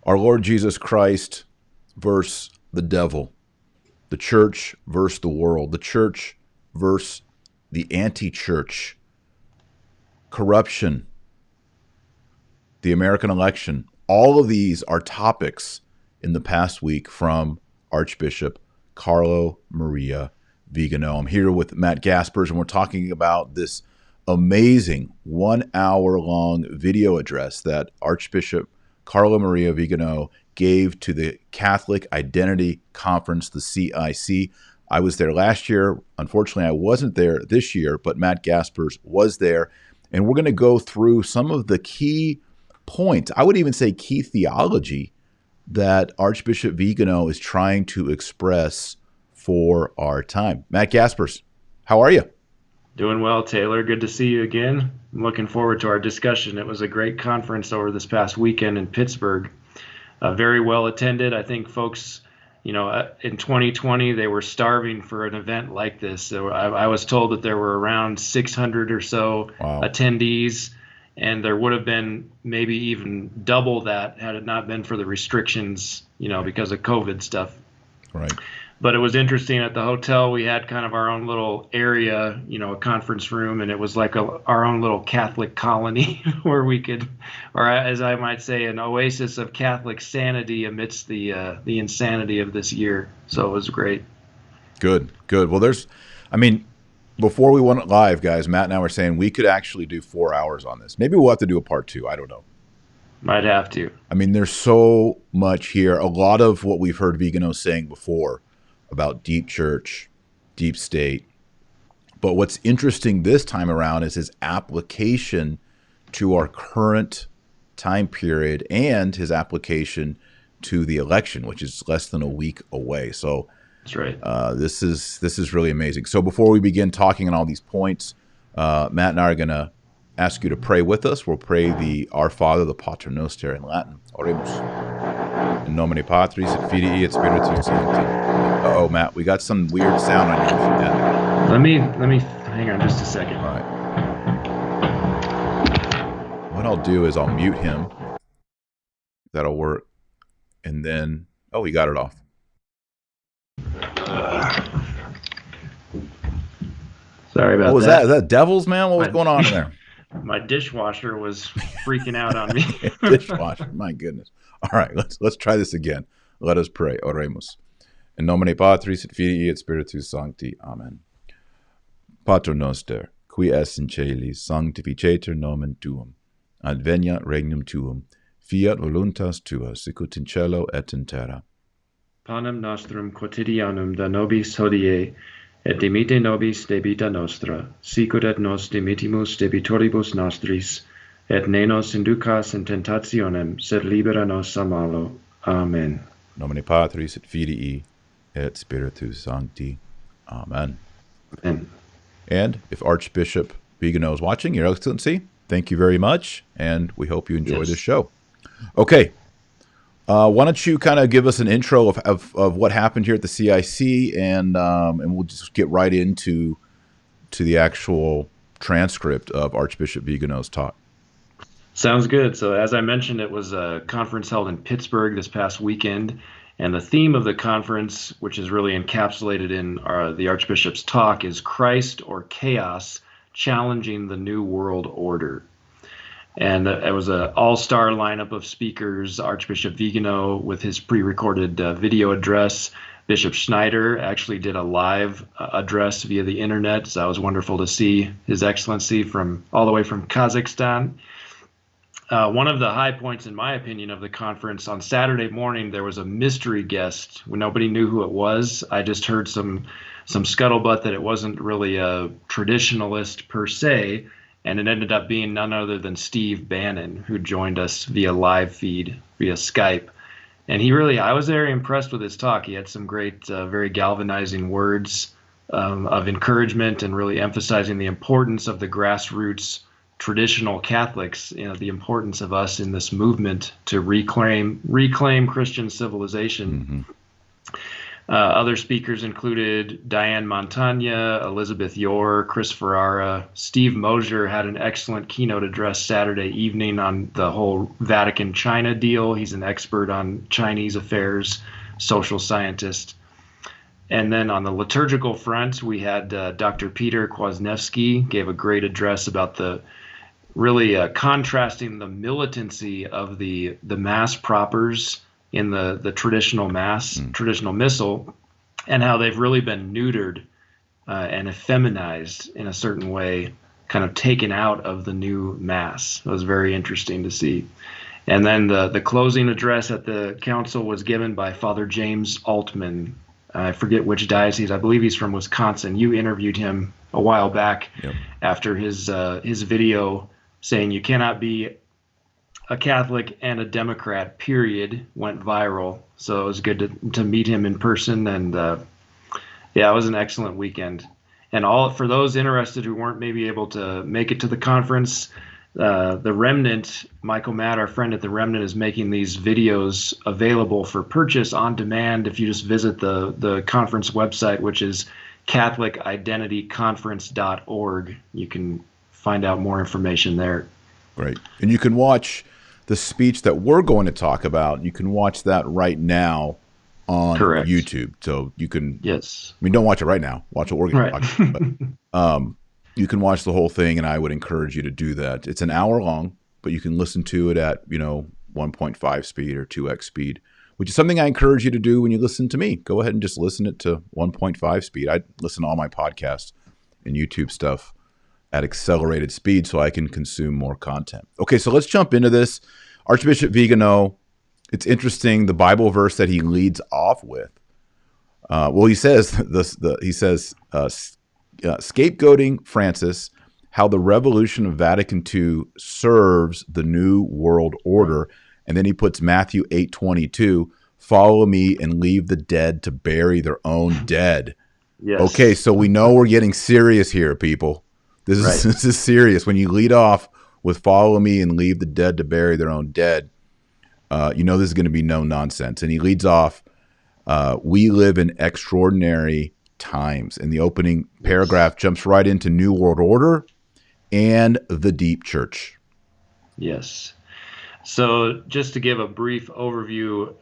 Our Lord Jesus Christ versus the devil, the church versus the world, the church versus the anti-church, corruption, the American election. All of these are topics in the past week from Archbishop Carlo Maria Viganò. I'm here with Matt Gaspers, and we're talking about this amazing 1 hour long video address that Archbishop Carlo Maria Viganò gave to the Catholic Identity Conference, the CIC. I was there last year. Unfortunately, I wasn't there this year, but Matt Gaspers was there. And we're going to go through some of the key points, I would even say key theology, that Archbishop Viganò is trying to express for our time. Matt Gaspers, how are you? Doing well, Taylor. Good to see you again. I'm looking forward to our discussion. It was a great conference over this past weekend in Pittsburgh. Very well attended. I think folks, in 2020, they were starving for an event like this. I was told that there were around 600 or so attendees, and there would have been maybe even double that had it not been for the restrictions, because of COVID stuff. Right. But it was interesting. At the hotel, we had kind of our own little area, a conference room, and it was like our own little Catholic colony where we could, or as I might say, an oasis of Catholic sanity amidst the insanity of this year. So it was great. Good. Well, before we went live, guys, Matt and I were saying we could actually do 4 hours on this. Maybe we'll have to do a part 2. I don't know. Might have to. There's so much here. A lot of what we've heard Viganò saying before about deep church, deep state. But what's interesting this time around is his application to our current time period and his application to the election, which is less than a week away. So that's right. This is really amazing. So before we begin talking on all these points, Matt and I are going to ask you to pray with us. We'll pray the Our Father, the Pater Noster in Latin. Oremus. In nomine Patris et Filii et Spiritus Sancti. Uh-oh, Matt, we got some weird sound on your end. Let me hang on just a second. All right. What I'll do is I'll mute him. That'll work. And then, he got it off. Sorry about that. What was that? Is that devils, man? What was going on in there? My dishwasher was freaking out on me. Dishwasher, my goodness. All right, let's try this again. Let us pray. Oremus. In nomine Patris et Filii et Spiritus Sancti. Amen. Pater Noster, qui es in celis, sanctificetur nomen tuum. Adveniat regnum tuum. Fiat voluntas tua, sicut in cielo et in terra. Panem nostrum quotidianum da nobis hodie, et dimite nobis debita nostra, sicut et nos dimittimus debitoribus nostris, et ne nos inducas in tentationem, sed libera nos a malo. Amen. Nomine Patris et Filii et Spiritus Sancti. Amen. Amen. And if Archbishop Viganò is watching, Your Excellency, thank you very much, and we hope you enjoy this show. Okay. Why don't you kind of give us an intro of what happened here at the CIC, and we'll just get right into the actual transcript of Archbishop Viganò's talk. Sounds good. So as I mentioned, it was a conference held in Pittsburgh this past weekend, and the theme of the conference, which is really encapsulated in the Archbishop's talk, is Christ or Chaos, Challenging the New World Order. And it was an all-star lineup of speakers. Archbishop Viganò with his pre-recorded video address. Bishop Schneider actually did a live address via the internet, so that was wonderful to see His Excellency all the way from Kazakhstan. One of the high points, in my opinion, of the conference, on Saturday morning, there was a mystery guest. Nobody knew who it was. I just heard some scuttlebutt that it wasn't really a traditionalist per se, and it ended up being none other than Steve Bannon, who joined us via live feed, via Skype. And I was very impressed with his talk. He had some great, very galvanizing words of encouragement and really emphasizing the importance of the grassroots traditional Catholics, the importance of us in this movement to reclaim Christian civilization. Other speakers included Diane Montagna, Elizabeth Yore, Chris Ferrara. Steve Mosier had an excellent keynote address Saturday evening on the whole Vatican-China deal. He's an expert on Chinese affairs, social scientist. And then on the liturgical front, we had Dr. Peter Kwasniewski gave a great address about the really contrasting the militancy of the Mass propers in the traditional Mass, traditional Missal, and how they've really been neutered and effeminized in a certain way, kind of taken out of the new Mass. It was very interesting to see. And then the closing address at the council was given by Father James Altman. I forget which diocese. I believe he's from Wisconsin. You interviewed him a while back after his video saying you cannot be a Catholic and a Democrat, period, went viral. So it was good to meet him in person. And it was an excellent weekend. And for those interested who weren't maybe able to make it to the conference, the Remnant, Michael Matt, our friend at the Remnant, is making these videos available for purchase on demand if you just visit the conference website, which is CatholicIdentityConference.org. You can find out more information there. Great. And you can watch the speech that we're going to talk about. You can watch that right now on YouTube. So you can, don't watch it right now. Watch what we're going to watch. But, you can watch the whole thing, and I would encourage you to do that. It's an hour long, but you can listen to it at, 1.5 speed or 2x speed, which is something I encourage you to do when you listen to me. Go ahead and just listen it to 1.5 speed. I listen to all my podcasts and YouTube stuff at accelerated speed so I can consume more content. Okay, so let's jump into this. Archbishop Viganò, it's interesting, the Bible verse that he leads off with. He says, scapegoating Francis, how the revolution of Vatican II serves the new world order. And then he puts Matthew 8:22, follow me and leave the dead to bury their own dead. Yes. Okay, so we know we're getting serious here, people. This is serious. When you lead off with follow me and leave the dead to bury their own dead, this is going to be no nonsense. And he leads off, we live in extraordinary times. And the opening paragraph jumps right into New World Order and the deep church. Yes. So just to give a brief overview,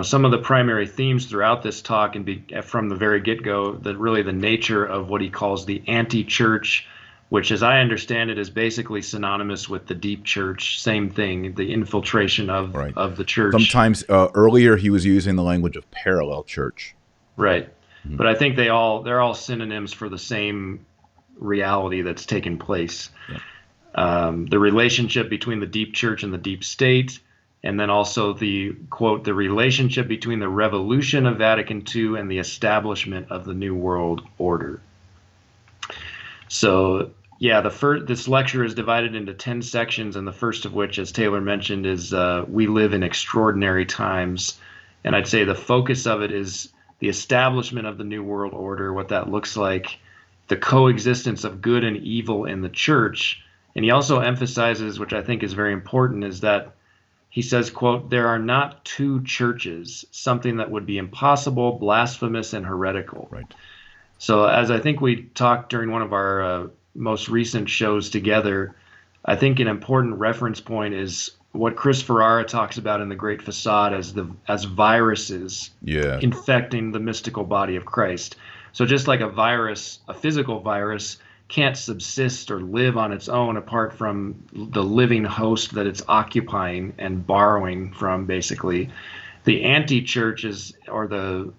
some of the primary themes throughout this talk and from the very get-go, really the nature of what he calls the anti-church, which as I understand it is basically synonymous with the deep church, same thing, the infiltration of the church. Sometimes earlier he was using the language of parallel church. Right. Mm-hmm. But I think they're all synonyms for the same reality that's taken place. Yeah. The relationship between the deep church and the deep state, and then also the, quote, the relationship between the revolution of Vatican II and the establishment of the New World Order. So, this lecture is divided into 10 sections, and the first of which, as Taylor mentioned, is we live in extraordinary times. And I'd say the focus of it is the establishment of the New World Order, what that looks like, the coexistence of good and evil in the church. And he also emphasizes, which I think is very important, is that he says, quote, there are not two churches, something that would be impossible, blasphemous, and heretical. Right. So as I think we talked during one of our most recent shows together, I think an important reference point is what Chris Ferrara talks about in The Great Facade as viruses infecting the mystical body of Christ. So just like a virus, a physical virus, can't subsist or live on its own apart from the living host that it's occupying and borrowing from, basically. The anti-church or the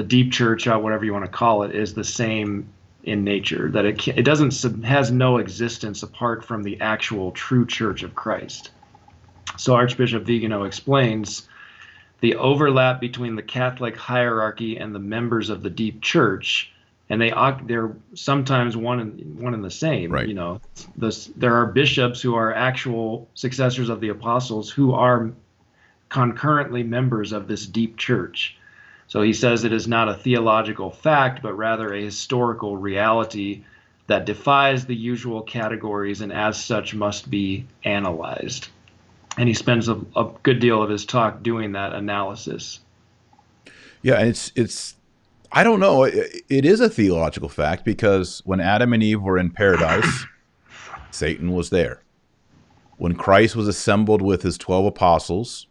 deep church, whatever you want to call it, is the same in nature, that it has no existence apart from the actual true church of Christ. So Archbishop Viganò explains the overlap between the Catholic hierarchy and the members of the deep church, and they're sometimes one and the same. Right. There are bishops who are actual successors of the apostles who are concurrently members of this deep church. So he says it is not a theological fact, but rather a historical reality that defies the usual categories and as such must be analyzed. And he spends a good deal of his talk doing that analysis. Yeah, and it's I don't know. It is a theological fact because when Adam and Eve were in paradise, Satan was there. When Christ was assembled with his 12 apostles,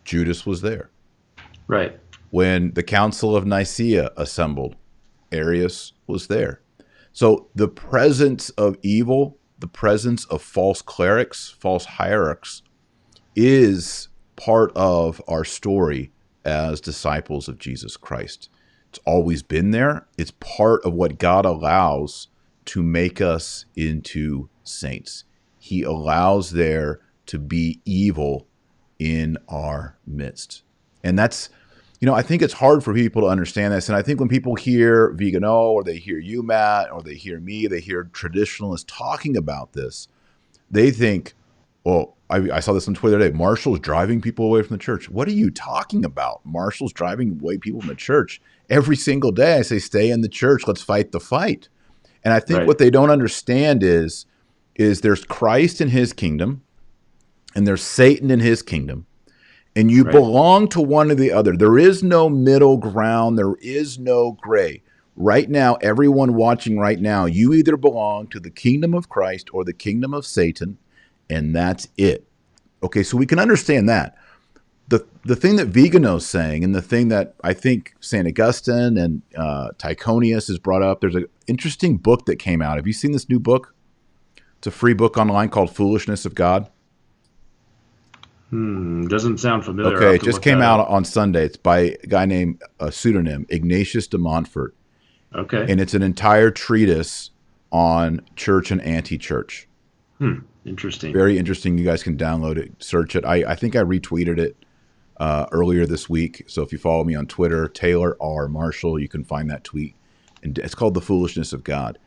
Judas was there. Right. When the Council of Nicaea assembled, Arius was there. So the presence of evil, the presence of false clerics, false hierarchs, is part of our story as disciples of Jesus Christ. It's always been there. It's part of what God allows to make us into saints. He allows there to be evil in our midst. And that's, I think it's hard for people to understand this. And I think when people hear Viganò, or they hear you, Matt, or they hear me, they hear traditionalists talking about this, they think, well, I saw this on Twitter today. Marshall's driving people away from the church. What are you talking about? Marshall's driving away people from the church. Every single day I say, stay in the church. Let's fight the fight. And I think what they don't understand is there's Christ in his kingdom and there's Satan in his kingdom. And you belong to one or the other. There is no middle ground. There is no gray. Right now, everyone watching right now, you either belong to the kingdom of Christ or the kingdom of Satan, and that's it. Okay, so we can understand that. The thing that Viganò's saying, and the thing that I think St. Augustine and Tychonius has brought up, there's an interesting book that came out. Have you seen this new book? It's a free book online called Foolishness of God. Doesn't sound familiar. Okay, it just came out on Sunday. It's by a guy named, pseudonym, Ignatius de Montfort. Okay. And it's an entire treatise on church and anti-church. Interesting. Very interesting. You guys can download it, search it. I think I retweeted it earlier this week. So if you follow me on Twitter, Taylor R. Marshall, you can find that tweet. And it's called The Foolishness of God.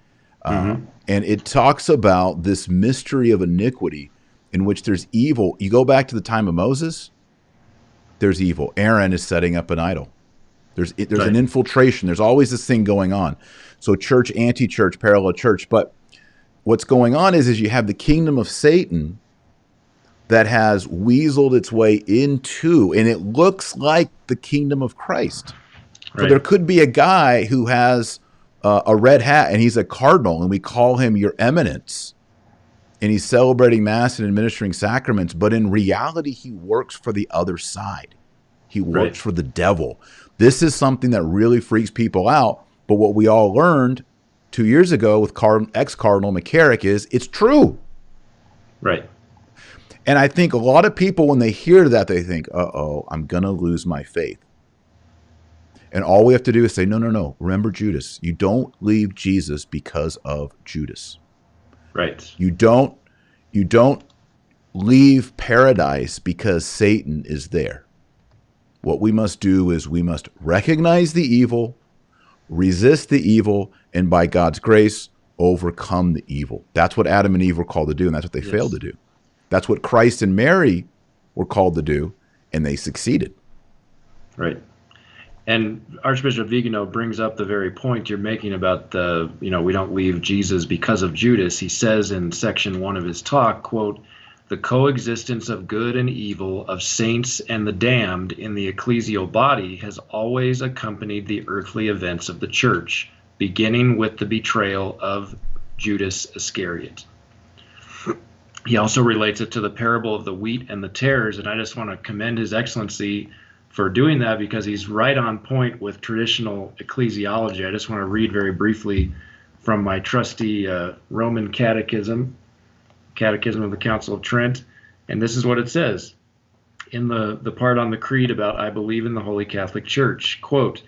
And it talks about this mystery of iniquity in which there's evil. You go back to the time of Moses, there's evil. Aaron is setting up an idol. There's an infiltration. There's always this thing going on. So church, anti-church, parallel church. But what's going on is you have the kingdom of Satan that has weaseled its way into, and it looks like the kingdom of Christ. So there could be a guy who has a red hat, and he's a cardinal, and we call him your eminence. And he's celebrating Mass and administering sacraments, but in reality, he works for the other side. He works for the devil. This is something that really freaks people out. But what we all learned 2 years ago with ex-Cardinal McCarrick is it's true. Right. And I think a lot of people, when they hear that, they think, uh-oh, I'm going to lose my faith. And all we have to do is say, no. Remember Judas. You don't leave Jesus because of Judas. Right. You don't leave paradise because Satan is there. What we must do is we must recognize the evil, resist the evil, and by God's grace, overcome the evil. That's what Adam and Eve were called to do, and that's what they failed to do. That's what Christ and Mary were called to do, and they succeeded. Right. And Archbishop Viganò brings up the very point you're making about we don't leave Jesus because of Judas. He says in section 1 of his talk, quote, "The coexistence of good and evil, of saints and the damned in the ecclesial body has always accompanied the earthly events of the church, beginning with the betrayal of Judas Iscariot." He also relates it to the parable of the wheat and the tares, and I just want to commend His Excellency for doing that because he's right on point with traditional ecclesiology. I just want to read very briefly from my trusty Roman Catechism of the Council of Trent, and this is what it says in the part on the creed about I believe in the Holy Catholic Church, quote,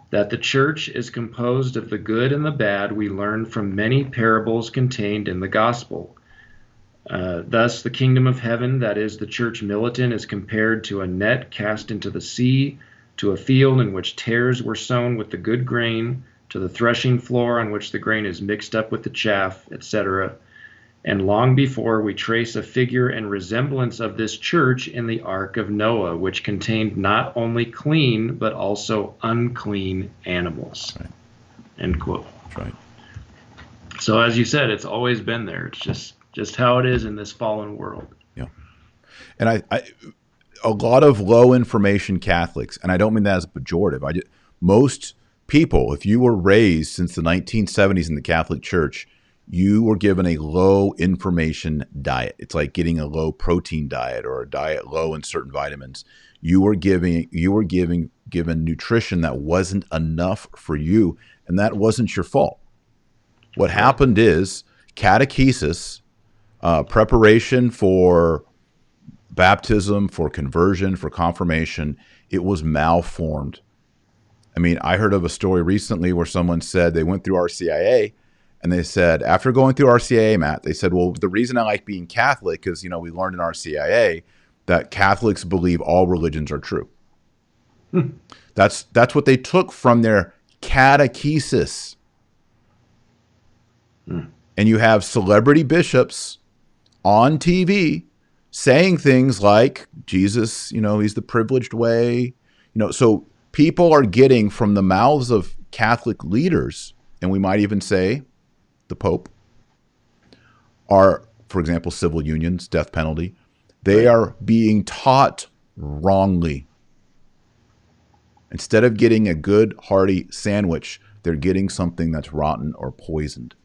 "That the Church is composed of the good and the bad we learn from many parables contained in the Gospel. Thus, the kingdom of heaven, that is, the church militant, is compared to a net cast into the sea, to a field in which tares were sown with the good grain, to the threshing floor on which the grain is mixed up with the chaff, etc. And long before, we trace a figure and resemblance of this church in the Ark of Noah, which contained not only clean, but also unclean animals." Right. End quote. That's right. So as you said, it's always been there. It's just how it is in this fallen world. Yeah. And I a lot of low information Catholics, and I don't mean that as a pejorative. Most people, if you were raised since the 1970s in the Catholic Church, you were given a low information diet. It's like getting a low protein diet or a diet low in certain vitamins. You were given nutrition that wasn't enough for you, and that wasn't your fault. What happened is catechesis, preparation for baptism, for conversion, for confirmation, it was malformed. I mean, I heard of a story recently where someone said they went through RCIA, and they said, after going through RCIA, Matt, they said, well, the reason I like being Catholic is, we learned in RCIA that Catholics believe all religions are true. That's what they took from their catechesis. And you have celebrity bishops on TV saying things like Jesus, he's the privileged way. So people are getting from the mouths of Catholic leaders, and we might even say the Pope, are, for example, civil unions, death penalty. They are being taught wrongly. Instead of getting a good, hearty sandwich, they're getting something that's rotten or poisoned.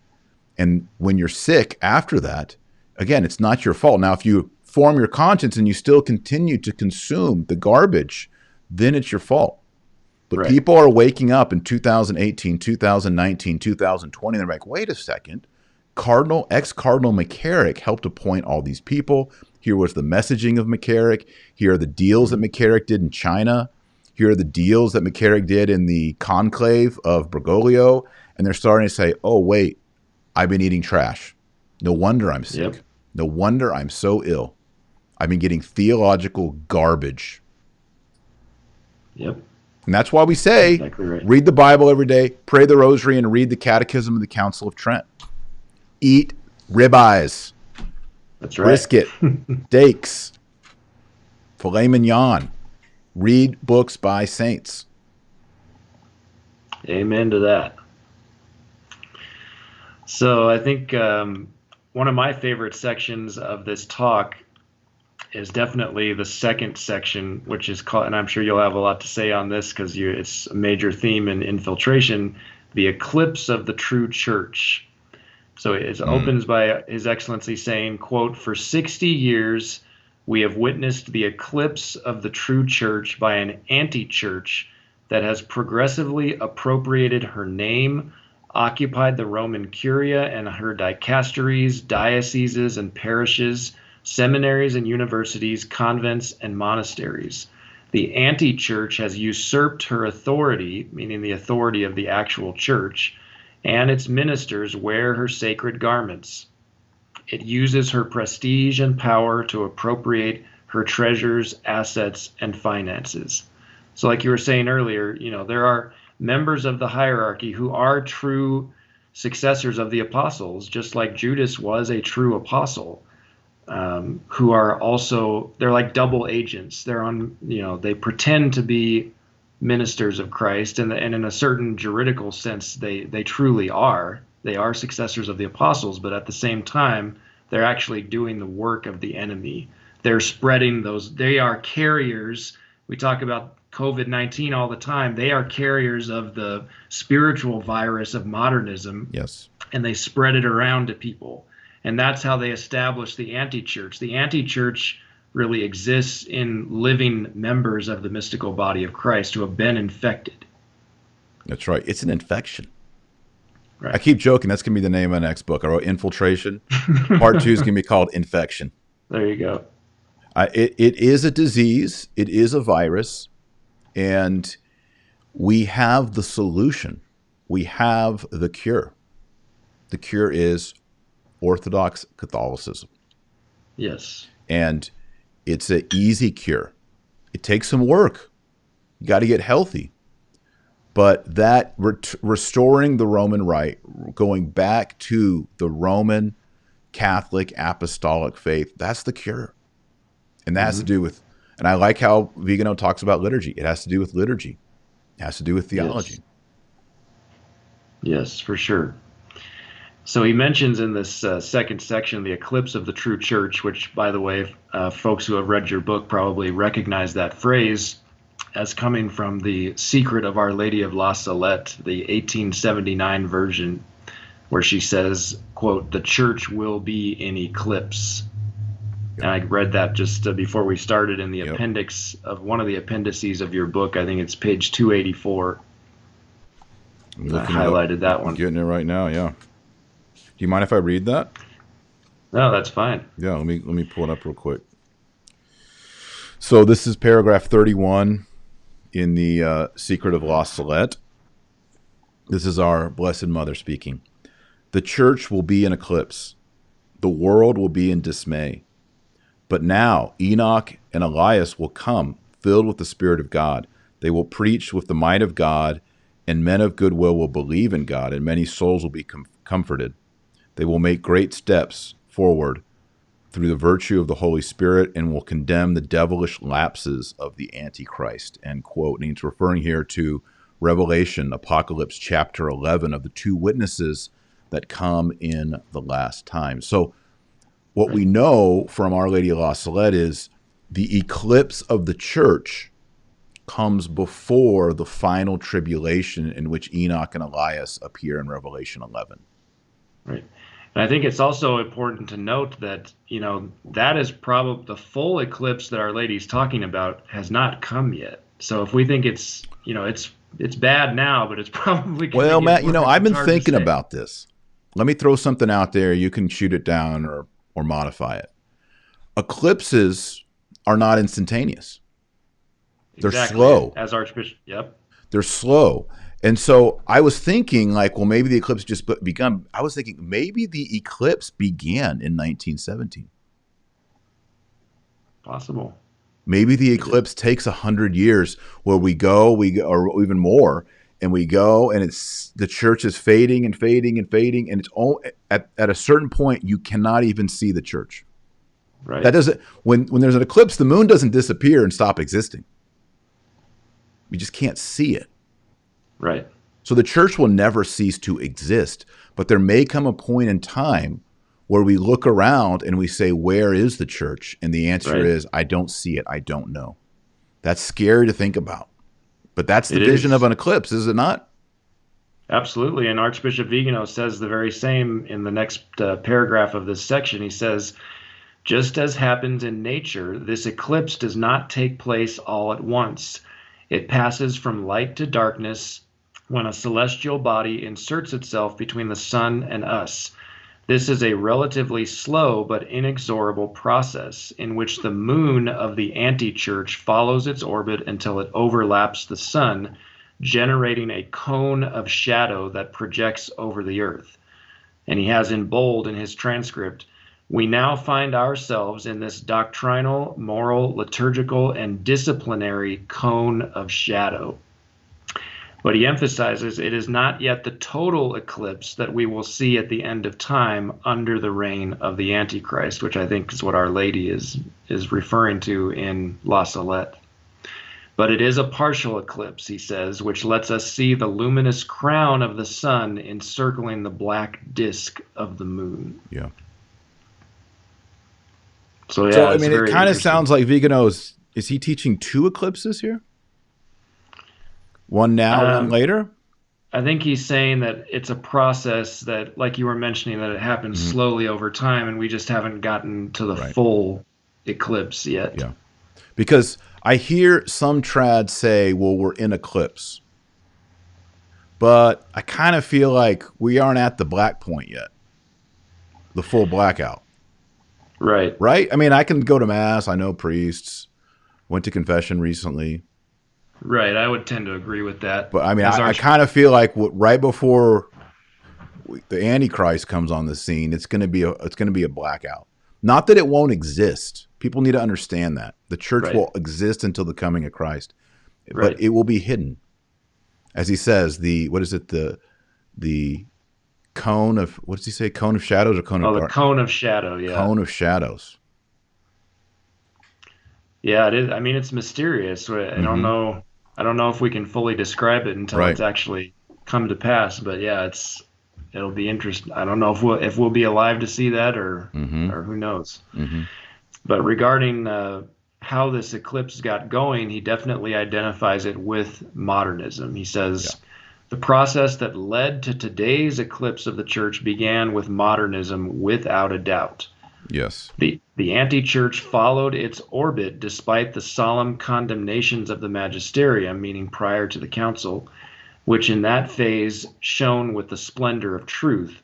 And when you're sick after that, again, it's not your fault. Now, if you form your conscience and you still continue to consume the garbage, then it's your fault. But people are waking up in 2018, 2019, 2020, and they're like, wait a second. Ex-Cardinal McCarrick helped appoint all these people. Here was the messaging of McCarrick. Here are the deals that McCarrick did in China. Here are the deals that McCarrick did in the conclave of Bergoglio. And they're starting to say, oh, wait, I've been eating trash. No wonder I'm sick. Yep. No wonder I'm so ill. I've been getting theological garbage. Yep. And that's why we say, read the Bible every day, pray the rosary, and read the Catechism of the Council of Trent. Eat ribeyes. That's right. Brisket, steaks, filet mignon. Read books by saints. Amen to that. So I think one of my favorite sections of this talk is definitely the second section, which is called, and I'm sure you'll have a lot to say on this because it's a major theme in infiltration, the eclipse of the true church. So it opens by His Excellency saying, quote, "For 60 years, we have witnessed the eclipse of the true church by an anti-church that has progressively appropriated her name, occupied the Roman Curia and her dicasteries, dioceses and parishes, seminaries and universities, convents and monasteries. The anti-church has usurped her authority," meaning the authority of the actual church, "and its ministers wear her sacred garments. It uses her prestige and power to appropriate her treasures, assets, and finances." So like you were saying earlier, there are members of the hierarchy who are true successors of the apostles, just like Judas was a true apostle. Who are also, they're like double agents. They're on, they pretend to be ministers of Christ, and in a certain juridical sense, they truly are. They are successors of the apostles, but at the same time, they're actually doing the work of the enemy. They're spreading those, they are carriers. We talk about COVID-19 all the time. They are carriers of the spiritual virus of modernism. Yes. And they spread it around to people. And that's how they establish the anti-church. The anti-church really exists in living members of the mystical body of Christ who have been infected. That's right. It's an infection. Right. I keep joking. That's going to be the name of the next book. I wrote Infiltration. Part 2 is going to be called Infection. There you go. It is a disease. It is a virus. And we have the solution. We have the cure. The cure is Orthodox Catholicism. Yes. And it's an easy cure. It takes some work. You got to get healthy. But that restoring the Roman Rite, going back to the Roman Catholic apostolic faith, that's the cure. And that has to do with, and I like how Viganò talks about liturgy. It has to do with liturgy. It has to do with theology. Yes, for sure. So he mentions in this second section the eclipse of the true church, which, by the way, folks who have read your book probably recognize that phrase as coming from the Secret of Our Lady of La Salette, the 1879 version, where she says, quote, "The church will be in eclipse." Yep. And I read that just before we started in the appendix of one of the appendices of your book. I think it's page 284. I highlighted that one. I'm getting it right now, yeah. Do you mind if I read that? No, that's fine. Yeah, let me pull it up real quick. So this is paragraph 31 in the Secret of La Salette. This is our Blessed Mother speaking. The church will be in eclipse. The world will be in dismay. But now Enoch and Elias will come, filled with the Spirit of God. They will preach with the might of God, and men of goodwill will believe in God, and many souls will be comforted. They will make great steps forward through the virtue of the Holy Spirit and will condemn the devilish lapses of the Antichrist, end quote. And he's referring here to Revelation, Apocalypse chapter 11, of the two witnesses that come in the last time. So what we know from Our Lady of La Salette is the eclipse of the church comes before the final tribulation in which Enoch and Elias appear in Revelation 11. Right. And I think it's also important to note that, that is probably the full eclipse that Our Lady's talking about has not come yet. So if we think it's bad now, but it's probably going to Well, Matt, I've been thinking about this. Let me throw something out there. You can shoot it down or modify it. Eclipses are not instantaneous. They're slow. As Archbishop, yep. They're slow. And so I was thinking maybe the eclipse just begun. I was thinking maybe the eclipse began in 1917. Possible. Maybe the eclipse takes 100 years where we go, or even more, and we go, and the church is fading and fading and fading, and it's all at a certain point you cannot even see the church. Right. That doesn't when there's an eclipse, the moon doesn't disappear and stop existing. We just can't see it. Right. So the church will never cease to exist, but there may come a point in time where we look around and we say, where is the church? And the answer is, I don't see it. I don't know. That's scary to think about. But that's the vision of an eclipse, is it not? Absolutely. And Archbishop Viganò says the very same in the next paragraph of this section. He says, just as happens in nature, this eclipse does not take place all at once. It passes from light to darkness when a celestial body inserts itself between the sun and us. This is a relatively slow but inexorable process in which the moon of the anti-church follows its orbit until it overlaps the sun, generating a cone of shadow that projects over the earth. And he has in bold in his transcript, we now find ourselves in this doctrinal, moral, liturgical, and disciplinary cone of shadow. But he emphasizes it is not yet the total eclipse that we will see at the end of time under the reign of the Antichrist, which I think is what Our Lady is referring to in La Salette. But it is a partial eclipse, he says, which lets us see the luminous crown of the sun encircling the black disk of the moon. Yeah. So yeah, it kind of sounds like Viganò is he teaching two eclipses here? One now, one later? I think he's saying that it's a process that, like you were mentioning, that it happens slowly over time, and we just haven't gotten to the full eclipse yet. Yeah. Because I hear some trads say, well, we're in eclipse. But I kind of feel like we aren't at the black point yet. The full blackout. Right. Right? I mean, I can go to Mass. I know priests. Went to confession recently. Right. I would tend to agree with that. But I mean, I kind of feel like right before the Antichrist comes on the scene, it's going to be a blackout. Not that it won't exist. People need to understand that. The church will exist until the coming of Christ. But it will be hidden. As he says, the cone of, what does he say? Cone of shadows or cone of dark? Oh, the cone of shadow, yeah. Cone of shadows. Yeah, it is. I mean, it's mysterious. I don't know if we can fully describe it until it's actually come to pass. But yeah, it'll be interesting. I don't know if we'll be alive to see that, or Mm-hmm. or who knows. Mm-hmm. But regarding how this eclipse got going, he definitely identifies it with modernism. He Yeah. says the process that led to today's eclipse of the church began with modernism without a doubt. Yes. The anti-church followed its orbit despite the solemn condemnations of the magisterium, meaning prior to the council, which in that phase shone with the splendor of truth.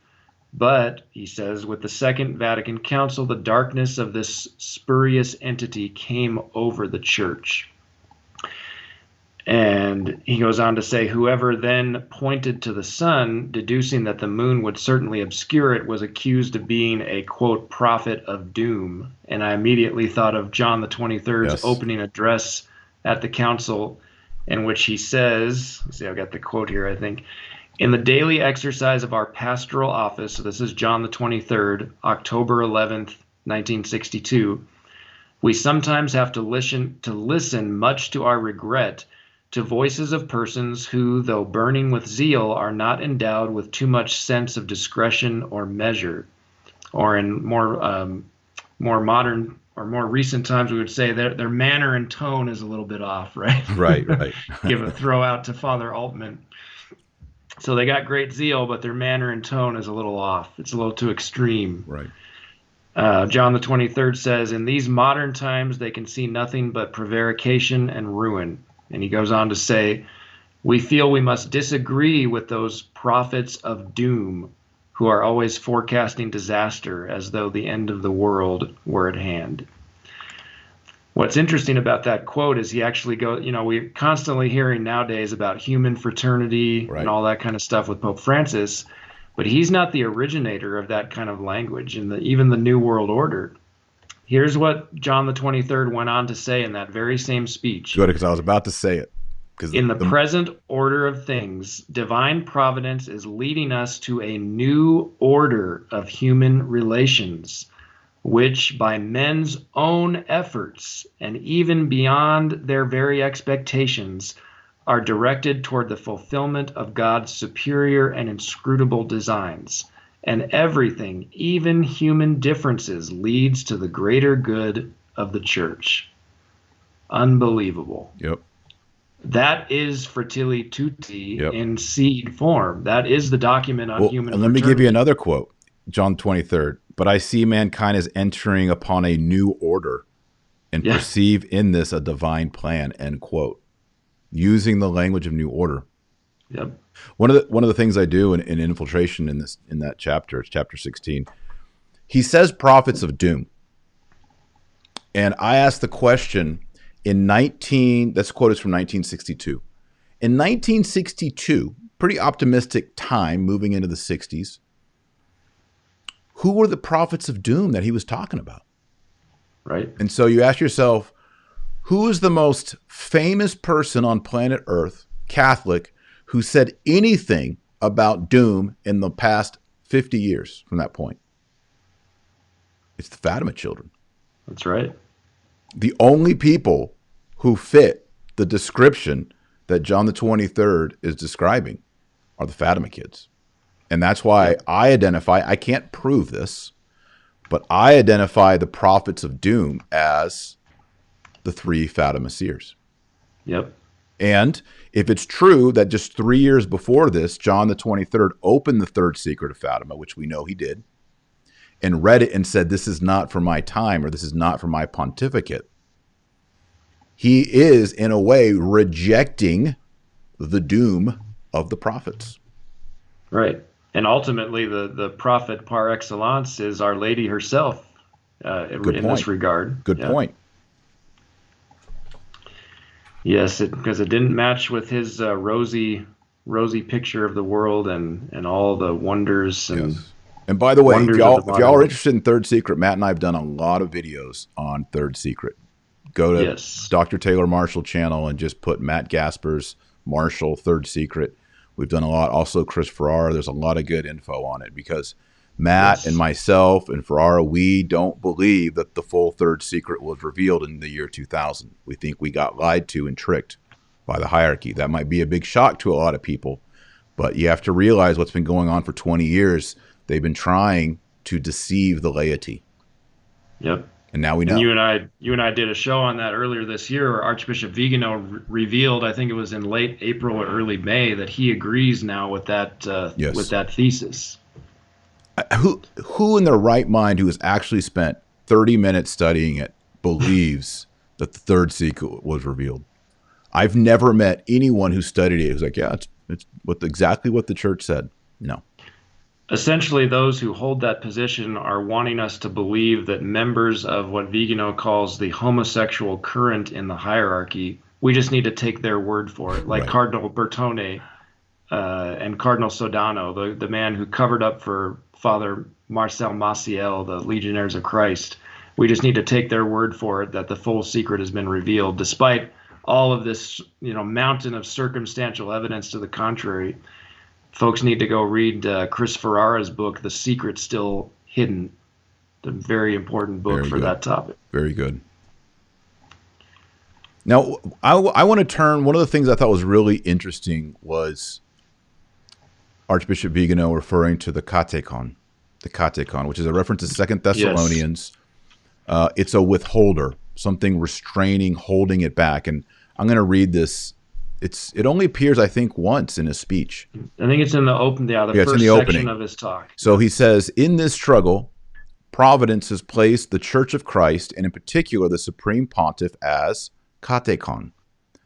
But, he says, with the Second Vatican Council, the darkness of this spurious entity came over the church. And he goes on to say, whoever then pointed to the sun, deducing that the moon would certainly obscure it, was accused of being a, quote, prophet of doom. And I immediately thought of John the 23rd's Yes. opening address at the council, in which he says, let's see, I've got the quote here, I think, in the daily exercise of our pastoral office, so this is John the 23rd, October 11th, 1962, we sometimes have to listen much to our regret to voices of persons who, though burning with zeal, are not endowed with too much sense of discretion or measure. Or in more modern or more recent times, we would say their manner and tone is a little bit off, right? Right. Right. Give a throw out to Father Altman. So they got great zeal, but their manner and tone is a little off. It's a little too extreme. Right. John the 23rd says, in these modern times, they can see nothing but prevarication and ruin. And he goes on to say, we feel we must disagree with those prophets of doom who are always forecasting disaster as though the end of the world were at hand. What's interesting about that quote is he actually goes, we're constantly hearing nowadays about human fraternity Right. and all that kind of stuff with Pope Francis, but he's not the originator of that kind of language in even the New World Order. Here's what John the 23rd went on to say in that very same speech. Good, because I was about to say it. In the present order of things, divine providence is leading us to a new order of human relations, which by men's own efforts and even beyond their very expectations are directed toward the fulfillment of God's superior and inscrutable designs. And everything, even human differences, leads to the greater good of the church. Unbelievable. Yep. That is Fratelli Tutti Yep. in seed form. That is the document on human and let me fraternity. give you another quote, John 23rd. But I see mankind is entering upon a new order and perceive in this a divine plan, end quote. Using the language of new order. Yep. One of the things I do in infiltration in that chapter, it's chapter 16, he says prophets of doom. And I asked the question this quote is from 1962. In 1962, pretty optimistic time moving into the 60s, who were the prophets of doom that he was talking about? Right. And so you ask yourself, who is the most famous person on planet Earth, Catholic, who said anything about doom in the past 50 years from that point? It's the Fatima children. That's right. The only people who fit the description that John the 23rd is describing are the Fatima kids. And that's why I can't prove this, but I identify the prophets of doom as the three Fatima seers. Yep. And if it's true that just 3 years before this, John the 23rd opened the third secret of Fatima, which we know he did, and read it and said, this is not for my time, or this is not for my pontificate, he is, in a way, rejecting the doom of the prophets. Right. And ultimately, the prophet par excellence is Our Lady herself in this regard. Good point. Yes, because it didn't match with his rosy picture of the world and all the wonders. And yes. And by the way, if y'all are life. interested in Third Secret, Matt and I have done a lot of videos on Third Secret. Go to Dr. Taylor Marshall channel and just put Matt Gaspers, Marshall, Third Secret. We've done a lot. Also, Chris Ferrara. There's a lot of good info on it because Matt and myself and Ferrara, we don't believe that the full Third Secret was revealed in the year 2000. We think we got lied to and tricked by the hierarchy. That might be a big shock to a lot of people, But you have to realize what's been going on for 20 years. They've been trying to deceive the laity. Yep. And now we And know. you and I did a show on that earlier this year, where Archbishop Viganò revealed, I think it was in late April or early May, that he agrees now with that Yes. with that thesis. Who in their right mind who has actually spent 30 minutes studying it believes that the third seal was revealed? I've never met anyone who studied it who's like, yeah, it's exactly what the church said. No. Essentially, those who hold that position are wanting us to believe that members of what Viganò calls the homosexual current in the hierarchy, we just need to take their word for it, like Right. Cardinal Bertone and Cardinal Sodano, the man who covered up for Father Marcel Maciel, the Legionnaires of Christ. We just need to take their word for it that the full secret has been revealed, despite all of this, mountain of circumstantial evidence to the contrary. Folks need to go read Chris Ferrara's book, The Secret Still Hidden. A very important book for that topic. Very good. Now, I want to turn, one of the things I thought was really interesting was Archbishop Viganò referring to the Katekhan, which is a reference to 2 Thessalonians. Yes. It's a withholder, something restraining, holding it back. And I'm going to read this. It only appears, I think, once in his speech. I think it's in the first section of his talk. So he says, in this struggle, Providence has placed the Church of Christ, and in particular the Supreme Pontiff, as Katekhan,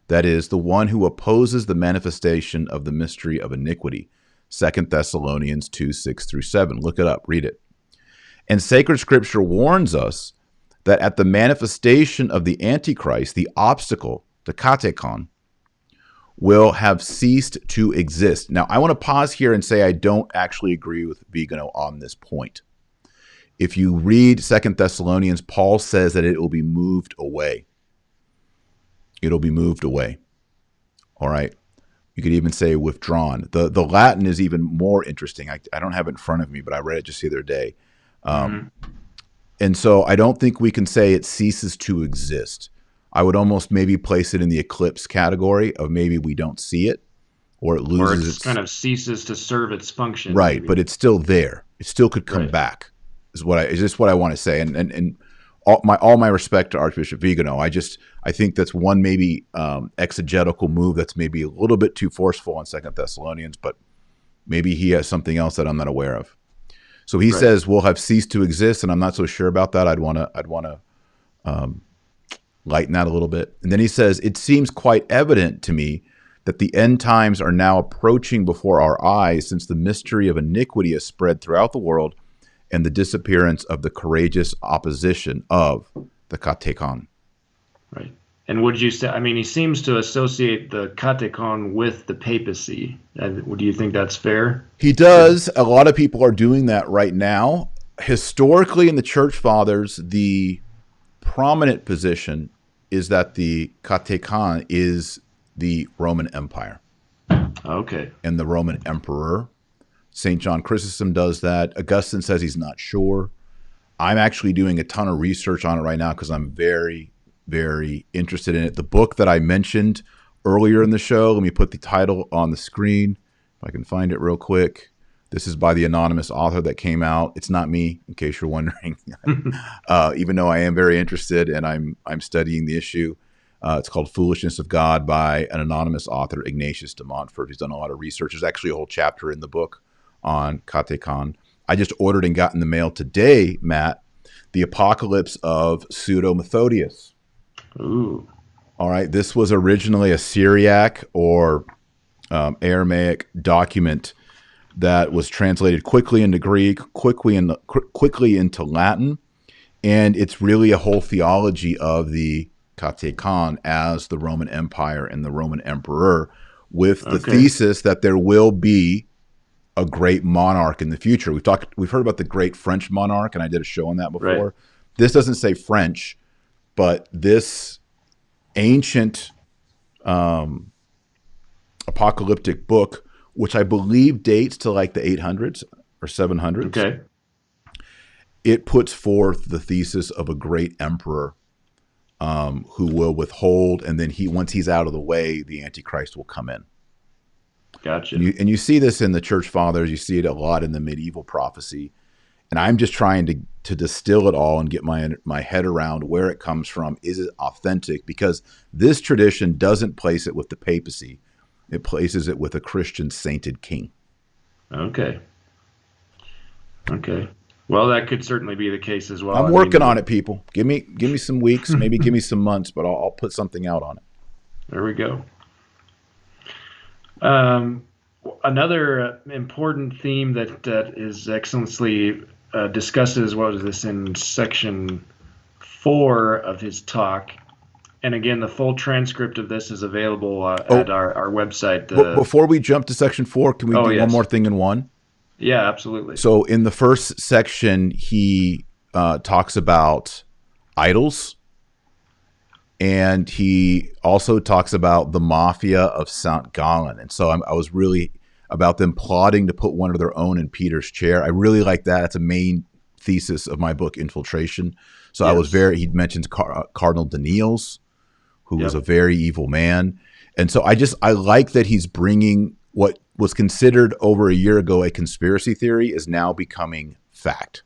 that is, the one who opposes the manifestation of the mystery of iniquity. 2 Thessalonians 2:6-7. Look it up, read it. And sacred scripture warns us that at the manifestation of the Antichrist, the obstacle, the Katekhan, will have ceased to exist. Now, I want to pause here and say I don't actually agree with Viganò on this point. If you read 2 Thessalonians, Paul says that it will be moved away. It'll be moved away. All right? You could even say withdrawn. The Latin is even more interesting. I don't have it in front of me, but I read it just the other day. And so I don't think we can say it ceases to exist. I would almost maybe place it in the Eclipse category of maybe we don't see it, or it loses its kind of ceases to serve its function. Right, maybe. But it's still there. It still could come back. Is just what I want to say. And all my respect to Archbishop Viganò, I think that's one maybe exegetical move that's maybe a little bit too forceful on 2 Thessalonians, but maybe he has something else that I'm not aware of. So he says we'll have ceased to exist, and I'm not so sure about that. I'd want to lighten that a little bit. And then he says, it seems quite evident to me that the end times are now approaching before our eyes, since the mystery of iniquity has spread throughout the world and the disappearance of the courageous opposition of the Katekhan. Right. And would you say, he seems to associate the Katekhan with the papacy. Do you think that's fair? He does. A lot of people are doing that right now. Historically, in the Church Fathers, the prominent position is that the Katekhan is the Roman Empire. Okay. And the Roman Emperor. St. John Chrysostom does that. Augustine says he's not sure. I'm actually doing a ton of research on it right now because I'm very, very interested in it. The book that I mentioned earlier in the show, let me put the title on the screen if I can find it real quick. This is by the anonymous author that came out. It's not me, in case you're wondering, even though I am very interested and I'm studying the issue. It's called Foolishness of God by an anonymous author, Ignatius de Montfort. He's done a lot of research. There's actually a whole chapter in the book on Katekhan. I just ordered and got in the mail today, Matt, the Apocalypse of Pseudo-Methodius. Ooh. All right. This was originally a Syriac or Aramaic document that was translated quickly into Greek, quickly into Latin, and it's really a whole theology of the Katekhan as the Roman Empire and the Roman Emperor, with the thesis that there will be a great monarch in the future. We've heard about the great French monarch, and I did a show on that before. Right. This doesn't say French, but this ancient apocalyptic book, which I believe dates to like the 800s or 700s. Okay. It puts forth the thesis of a great emperor who will withhold, and then once he's out of the way, the Antichrist will come in. Gotcha. And you see this in the church fathers. You see it a lot in the medieval prophecy. And I'm just trying to distill it all and get my head around where it comes from. Is it authentic? Because this tradition doesn't place it with the papacy. It places it with a Christian sainted king. Okay. Okay. Well, that could certainly be the case as well. I'm working on it, people. Give me some weeks, maybe give me some months, but I'll put something out on it. There we go. Another important theme that is excellently discusses, what is this, in section 4 of his talk. And again, the full transcript of this is available at our website. Before we jump to section 4, can we do one more thing in one? Yeah, absolutely. So in the first section, he talks about idols, and he also talks about the mafia of St. Gallen. And so I was really about them plotting to put one of their own in Peter's chair. I really like that. That's a main thesis of my book, Infiltration. So yes. He mentions Cardinal Daniels, who was a very evil man. And so I like that he's bringing what was considered over a year ago a conspiracy theory is now becoming fact.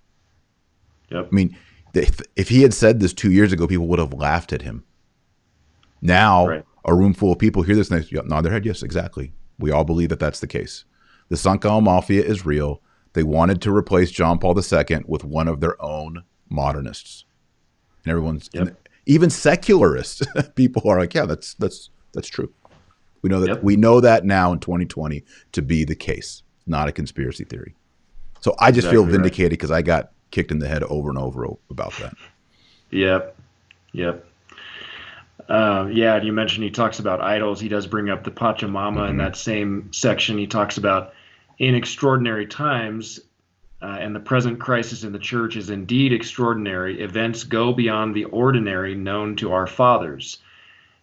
Yep. I mean, if he had said this 2 years ago, people would have laughed at him. Now, a room full of people hear this and they nod their head, yes, exactly. We all believe that that's the case. The St. Gallen Mafia is real. They wanted to replace John Paul II with one of their own modernists. And everyone's, even secularists, people are like, yeah, that's true. We know that we know that now in 2020 to be the case, not a conspiracy theory. So I just feel vindicated because I got kicked in the head over and over about that. Yep. And you mentioned he talks about idols. He does bring up the Pachamama in that same section. He talks about in extraordinary times, and the present crisis in the church is indeed extraordinary. Events go beyond the ordinary known to our fathers.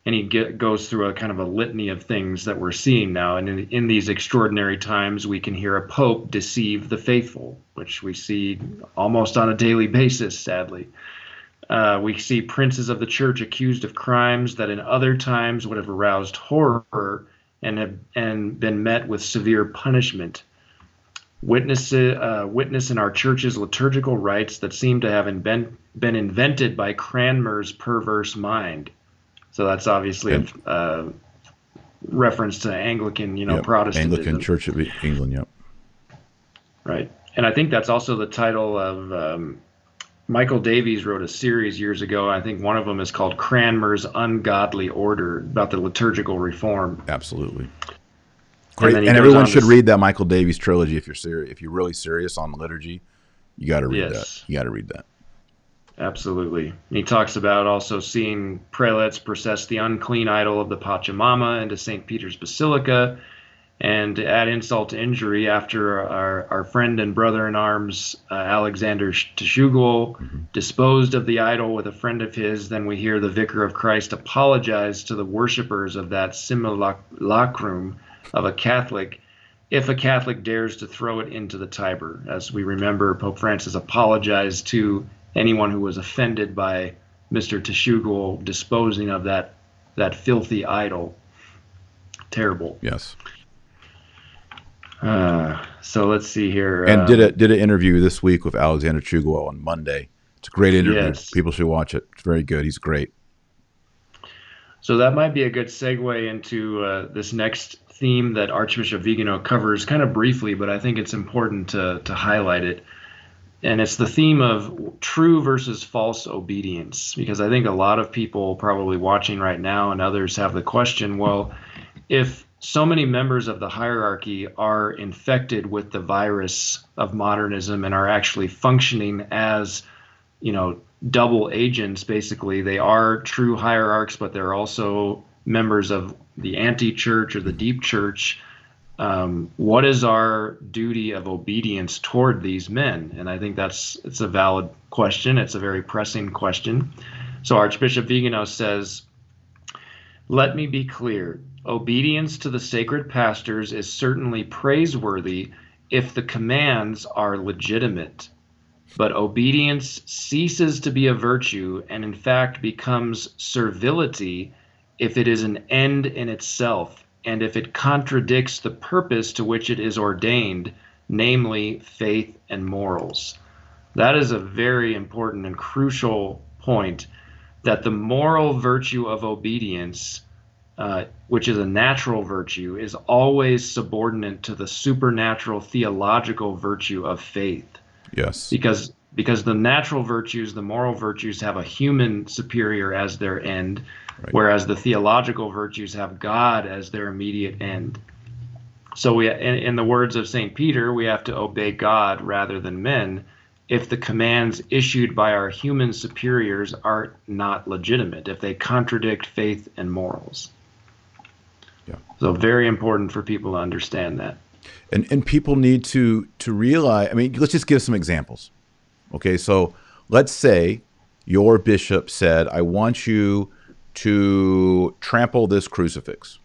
And he goes through a kind of a litany of things that we're seeing now. And in these extraordinary times, we can hear a pope deceive the faithful, which we see almost on a daily basis, sadly. We see princes of the church accused of crimes that in other times would have aroused horror and been met with severe punishment. Witness in our church's liturgical rites that seem to have been invented by Cranmer's perverse mind. So that's obviously a reference to Anglican, Protestantism. Anglican Church of England, yep. Right. And I think that's also the title of Michael Davies wrote a series years ago. I think one of them is called Cranmer's Ungodly Order, about the liturgical reform. Absolutely. Great. And everyone should read that Michael Davies trilogy if you're serious. If you're really serious on liturgy, you got to read that. You got to read that. Absolutely. He talks about also seeing prelates process the unclean idol of the Pachamama into St. Peter's Basilica, and to add insult to injury, after our friend and brother-in-arms Alexander Teshugul disposed of the idol with a friend of his, then we hear the Vicar of Christ apologize to the worshippers of that simulacrum of a Catholic, if a Catholic dares to throw it into the Tiber. As we remember, Pope Francis apologized to anyone who was offended by Mr. Teshugul disposing of that filthy idol. Terrible. Yes. So let's see here. And did an interview this week with Alexander Teshugul on Monday. It's a great interview. Yes. People should watch it. It's very good. He's great. So that might be a good segue into this next theme that Archbishop Viganò covers kind of briefly, but I think it's important to highlight it. And it's the theme of true versus false obedience, because I think a lot of people probably watching right now and others have the question, well, if so many members of the hierarchy are infected with the virus of modernism and are actually functioning as, double agents, basically, they are true hierarchs, but they're also members of the anti-church or the deep church. What is our duty of obedience toward these men? And I think it's a valid question. It's a very pressing question. So Archbishop Viganò says, "Let me be clear. Obedience to the sacred pastors is certainly praiseworthy if the commands are legitimate. But obedience ceases to be a virtue and in fact becomes servility if it is an end in itself and if it contradicts the purpose to which it is ordained, namely faith and morals. That is a very important and crucial point, that the moral virtue of obedience, which is a natural virtue, is always subordinate to the supernatural theological virtue of faith. Yes. Because the natural virtues, the moral virtues, have a human superior as their end, right, whereas the theological virtues have God as their immediate end. So in the words of St. Peter, we have to obey God rather than men if the commands issued by our human superiors are not legitimate, if they contradict faith and morals. Yeah. So very important for people to understand that. And people need to realize, I mean, let's just give some examples. Okay, so let's say your bishop said, I want you to trample this crucifix.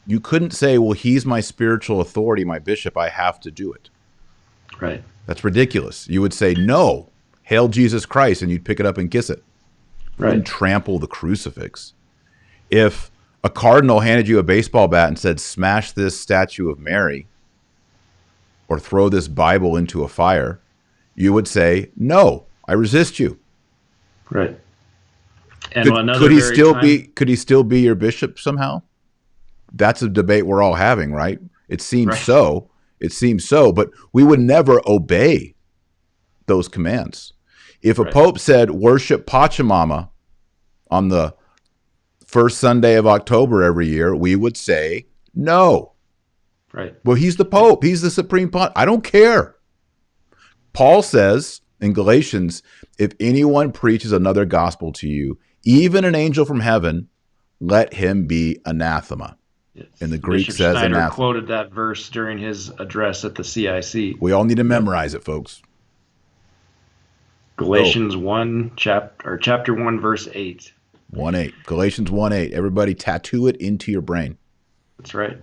You couldn't say, well, he's my spiritual authority, my bishop, I have to do it. Right. That's ridiculous. You would say, no, hail Jesus Christ, and you'd pick it up and kiss it. You wouldn't trample the crucifix. If a cardinal handed you a baseball bat and said, smash this statue of Mary or throw this Bible into a fire, you would say, no, I resist you. Right. And could he still be your bishop somehow? That's a debate we're all having, right? It seems so. It seems so, but we would never obey those commands. If a pope said, worship Pachamama on the first Sunday of October every year, we would say, no. Right. Well, he's the pope. He's the supreme pontiff. I don't care. Paul says in Galatians, if anyone preaches another gospel to you, even an angel from heaven, let him be anathema. Yes. And the Greek Bishop says Schneider anathema. Quoted that verse during his address at the CIC. We all need to memorize it, folks. Galatians 1, chapter 1, verse 8. 1:8. Galatians 1:8. Everybody tattoo it into your brain. That's right.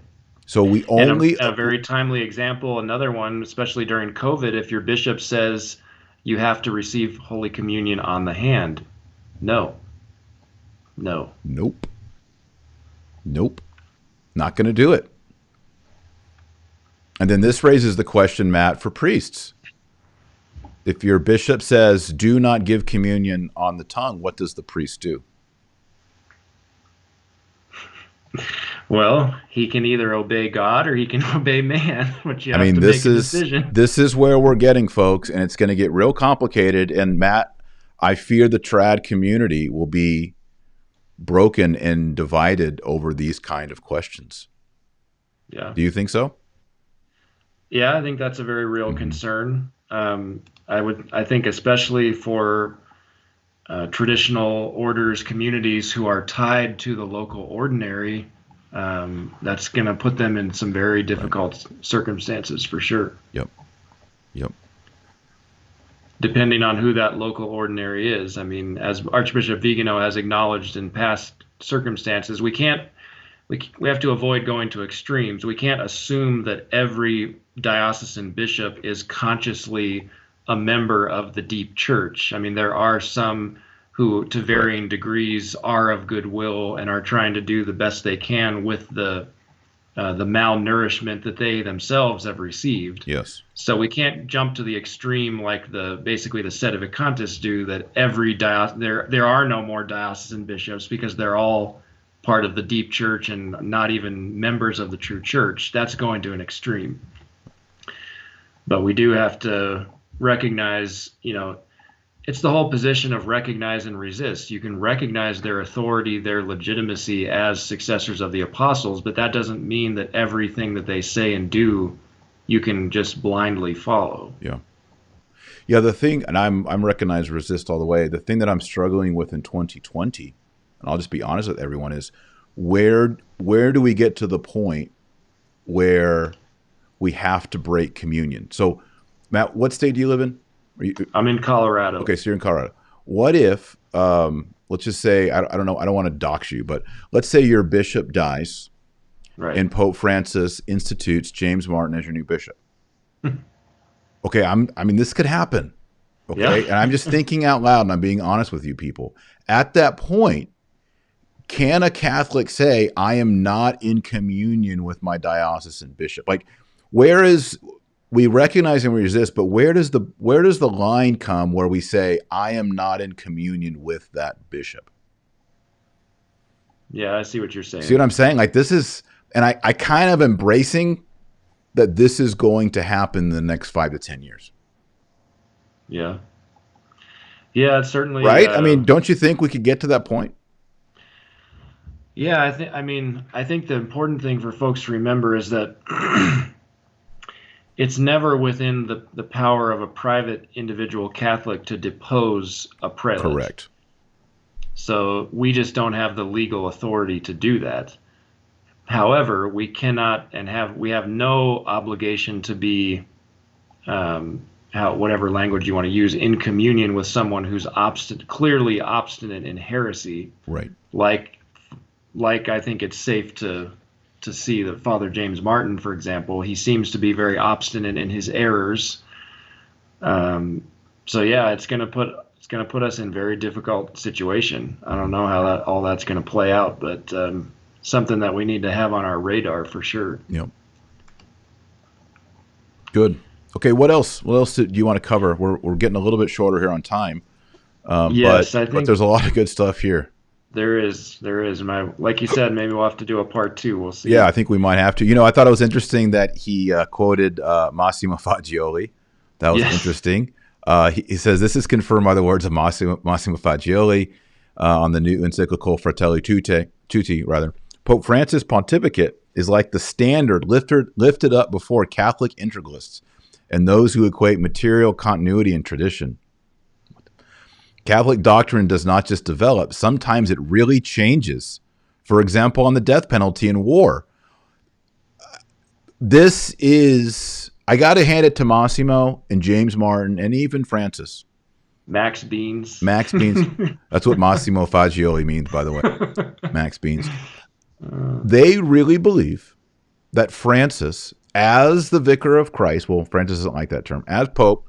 So we only... And a very timely example, another one, especially during COVID, if your bishop says you have to receive Holy Communion on the hand. No. Nope. Not going to do it. And then this raises the question, Matt, for priests. If your bishop says, do not give communion on the tongue, what does the priest do? Well, he can either obey God or he can obey man, but you have to make a decision. This is where we're getting, folks, and it's going to get real complicated. And Matt, I fear the trad community will be broken and divided over these kind of questions. Yeah. Do you think so? Yeah, I think that's a very real concern. I think especially for traditional orders, communities who are tied to the local ordinary, that's going to put them in some very difficult circumstances for sure. Yep. Depending on who that local ordinary is. I mean, as Archbishop Viganò has acknowledged in past circumstances, we have to avoid going to extremes. We can't assume that every diocesan bishop is consciously a member of the deep church. I mean, there are some who, to varying degrees, are of goodwill and are trying to do the best they can with the malnourishment that they themselves have received. Yes. So we can't jump to the extreme like basically the sedevacantists do, that there are no more diocesan bishops because they're all part of the deep church and not even members of the true church. That's going to an extreme. But we do have to recognize, it's the whole position of recognize and resist. You can recognize their authority, their legitimacy as successors of the apostles, but that doesn't mean that everything that they say and do, you can just blindly follow. Yeah. The thing, and I'm recognize resist all the way. The thing that I'm struggling with in 2020, and I'll just be honest with everyone, is where do we get to the point where we have to break communion? So, Matt, what state do you live in? I'm in Colorado. Okay, so you're in Colorado. What if, let's just say, I don't know, I don't want to dox you, but let's say your bishop dies, and Pope Francis institutes James Martin as your new bishop. Okay, I mean, this could happen. Okay, and I'm just thinking out loud, and I'm being honest with you people. At that point, can a Catholic say, I am not in communion with my diocesan bishop? Like, where is, we recognize and we resist, but where does the line come where we say, I am not in communion with that bishop? Yeah, I see what you're saying. See what I'm saying? Like, this is, and I kind of embracing that this is going to happen in the next 5 to 10 years. Yeah. Yeah, it's certainly right. I mean, don't you think we could get to that point? Yeah, I think the important thing for folks to remember is that it's never within the power of a private individual Catholic to depose a prelate. Correct. So we just don't have the legal authority to do that. However, we cannot we have no obligation to be, whatever language you want to use, in communion with someone who's clearly obstinate in heresy. Right. Like I think it's safe to see that Father James Martin, for example, he seems to be very obstinate in his errors. So yeah, it's going to put us in a very difficult situation. I don't know how all that's going to play out, but something that we need to have on our radar for sure. Yep. Good. Okay. What else? What else do you want to cover? We're getting a little bit shorter here on time. Yes, but there's a lot of good stuff here. There is. Like you said, maybe we'll have to do a part 2. We'll see. Yeah, I think we might have to. I thought it was interesting that he quoted Massimo Fagioli. That was interesting. He says, this is confirmed by the words of Massimo Fagioli on the new encyclical Fratelli Tutti. Pope Francis' pontificate is like the standard lifted up before Catholic integralists and those who equate material continuity and tradition. Catholic doctrine does not just develop, sometimes it really changes. For example, on the death penalty in war. This is, I got to hand it to Massimo and James Martin and even Francis. Max Beans. That's what Massimo Fagioli means, by the way. Max Beans. They really believe that Francis, as the vicar of Christ, well, Francis doesn't like that term, as Pope,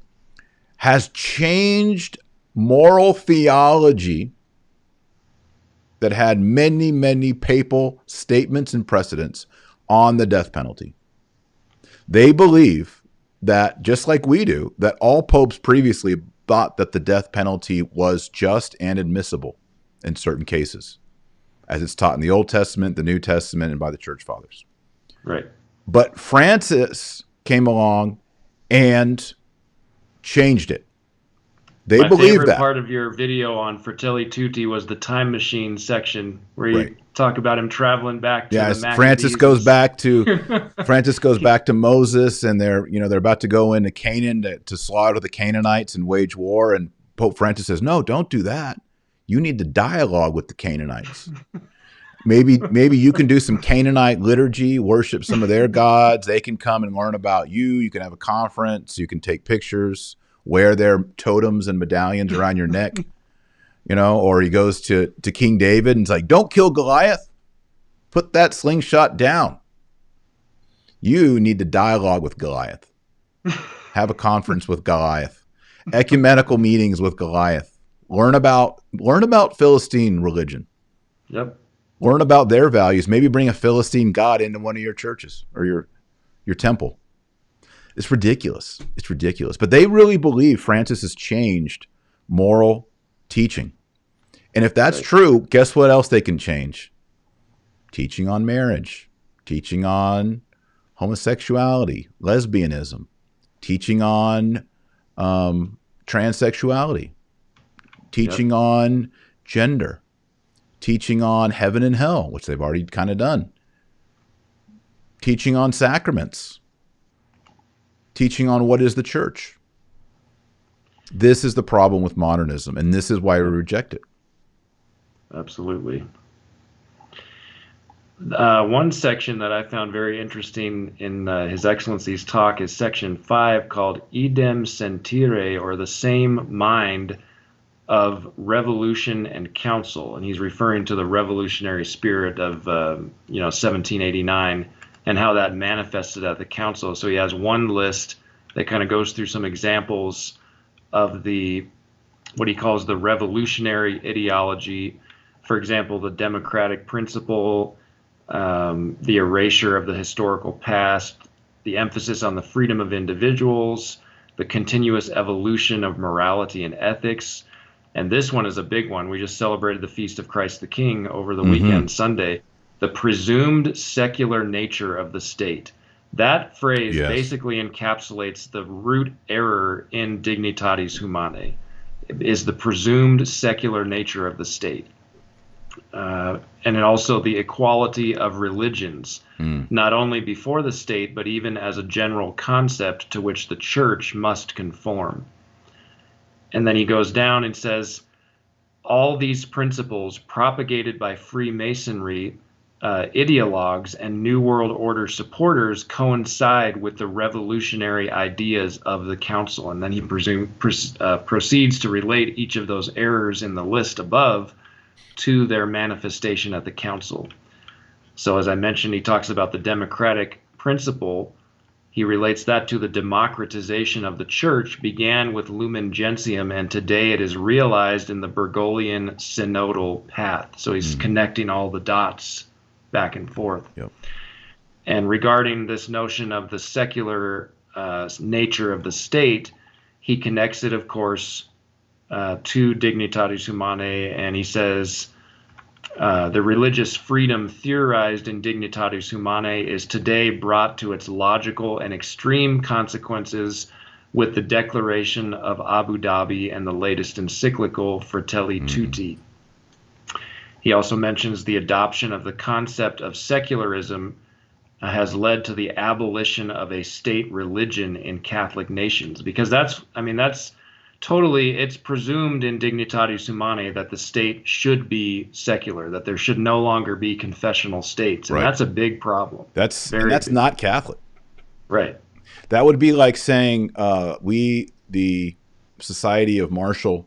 has changed moral theology that had many, many papal statements and precedents on the death penalty. They believe that, just like we do, that all popes previously thought that the death penalty was just and admissible in certain cases, as it's taught in the Old Testament, the New Testament, and by the Church Fathers. Right. But Francis came along and changed it. They believe that. My favorite part of your video on Fratelli Tutti was the time machine section where you talk about him traveling back to the Maccabees. Francis goes back to Moses, and they're about to go into Canaan to slaughter the Canaanites and wage war. And Pope Francis says, "No, don't do that. You need to dialogue with the Canaanites. Maybe you can do some Canaanite liturgy, worship some of their gods. They can come and learn about you. You can have a conference. You can take pictures." Wear their totems and medallions around your neck, or he goes to King David and it's like, don't kill Goliath. Put that slingshot down. You need to dialogue with Goliath. Have a conference with Goliath. Ecumenical meetings with Goliath. Learn about Philistine religion. Yep. Learn about their values. Maybe bring a Philistine god into one of your churches or your temple. It's ridiculous. It's ridiculous. But they really believe Francis has changed moral teaching. And if that's true, guess what else they can change? Teaching on marriage, teaching on homosexuality, lesbianism, teaching on transsexuality, teaching on gender, teaching on heaven and hell, which they've already kind of done, teaching on sacraments, teaching on what is the church. This is the problem with modernism, and this is why we reject it. Absolutely. One section that I found very interesting in His Excellency's talk is section 5, called Idem Sentire, or the same mind of revolution and council. And he's referring to the revolutionary spirit of 1789. And how that manifested at the council. So he has one list that kind of goes through some examples of what he calls the revolutionary ideology For example, the democratic principle, the erasure of the historical past, the emphasis on the freedom of individuals, the continuous evolution of morality and ethics. And this one is a big one. We just celebrated the Feast of Christ the King over the weekend, Sunday. The presumed secular nature of the state. That phrase basically encapsulates the root error in Dignitatis Humanae, is the presumed secular nature of the state. And also the equality of religions, not only before the state, but even as a general concept to which the church must conform. And then he goes down and says, all these principles propagated by Freemasonry ideologues and New World Order supporters coincide with the revolutionary ideas of the council. And then he proceeds to relate each of those errors in the list above to their manifestation at the council. So as I mentioned, he talks about the democratic principle. He relates that to the democratization of the church began with Lumen Gentium, and today it is realized in the Bergoglian synodal path. So he's connecting all the dots back and forth. Yep. And regarding this notion of the secular nature of the state, he connects it, of course, to Dignitatis Humanae, and he says, the religious freedom theorized in Dignitatis Humanae is today brought to its logical and extreme consequences with the declaration of Abu Dhabi and the latest encyclical Fratelli Tutti. He also mentions the adoption of the concept of secularism has led to the abolition of a state religion in Catholic nations, because that's totally, it's presumed in Dignitatis Humanae that the state should be secular, that there should no longer be confessional states. And that's a big problem. That's big. Not Catholic. Right. That would be like saying we, the Society of Marshall,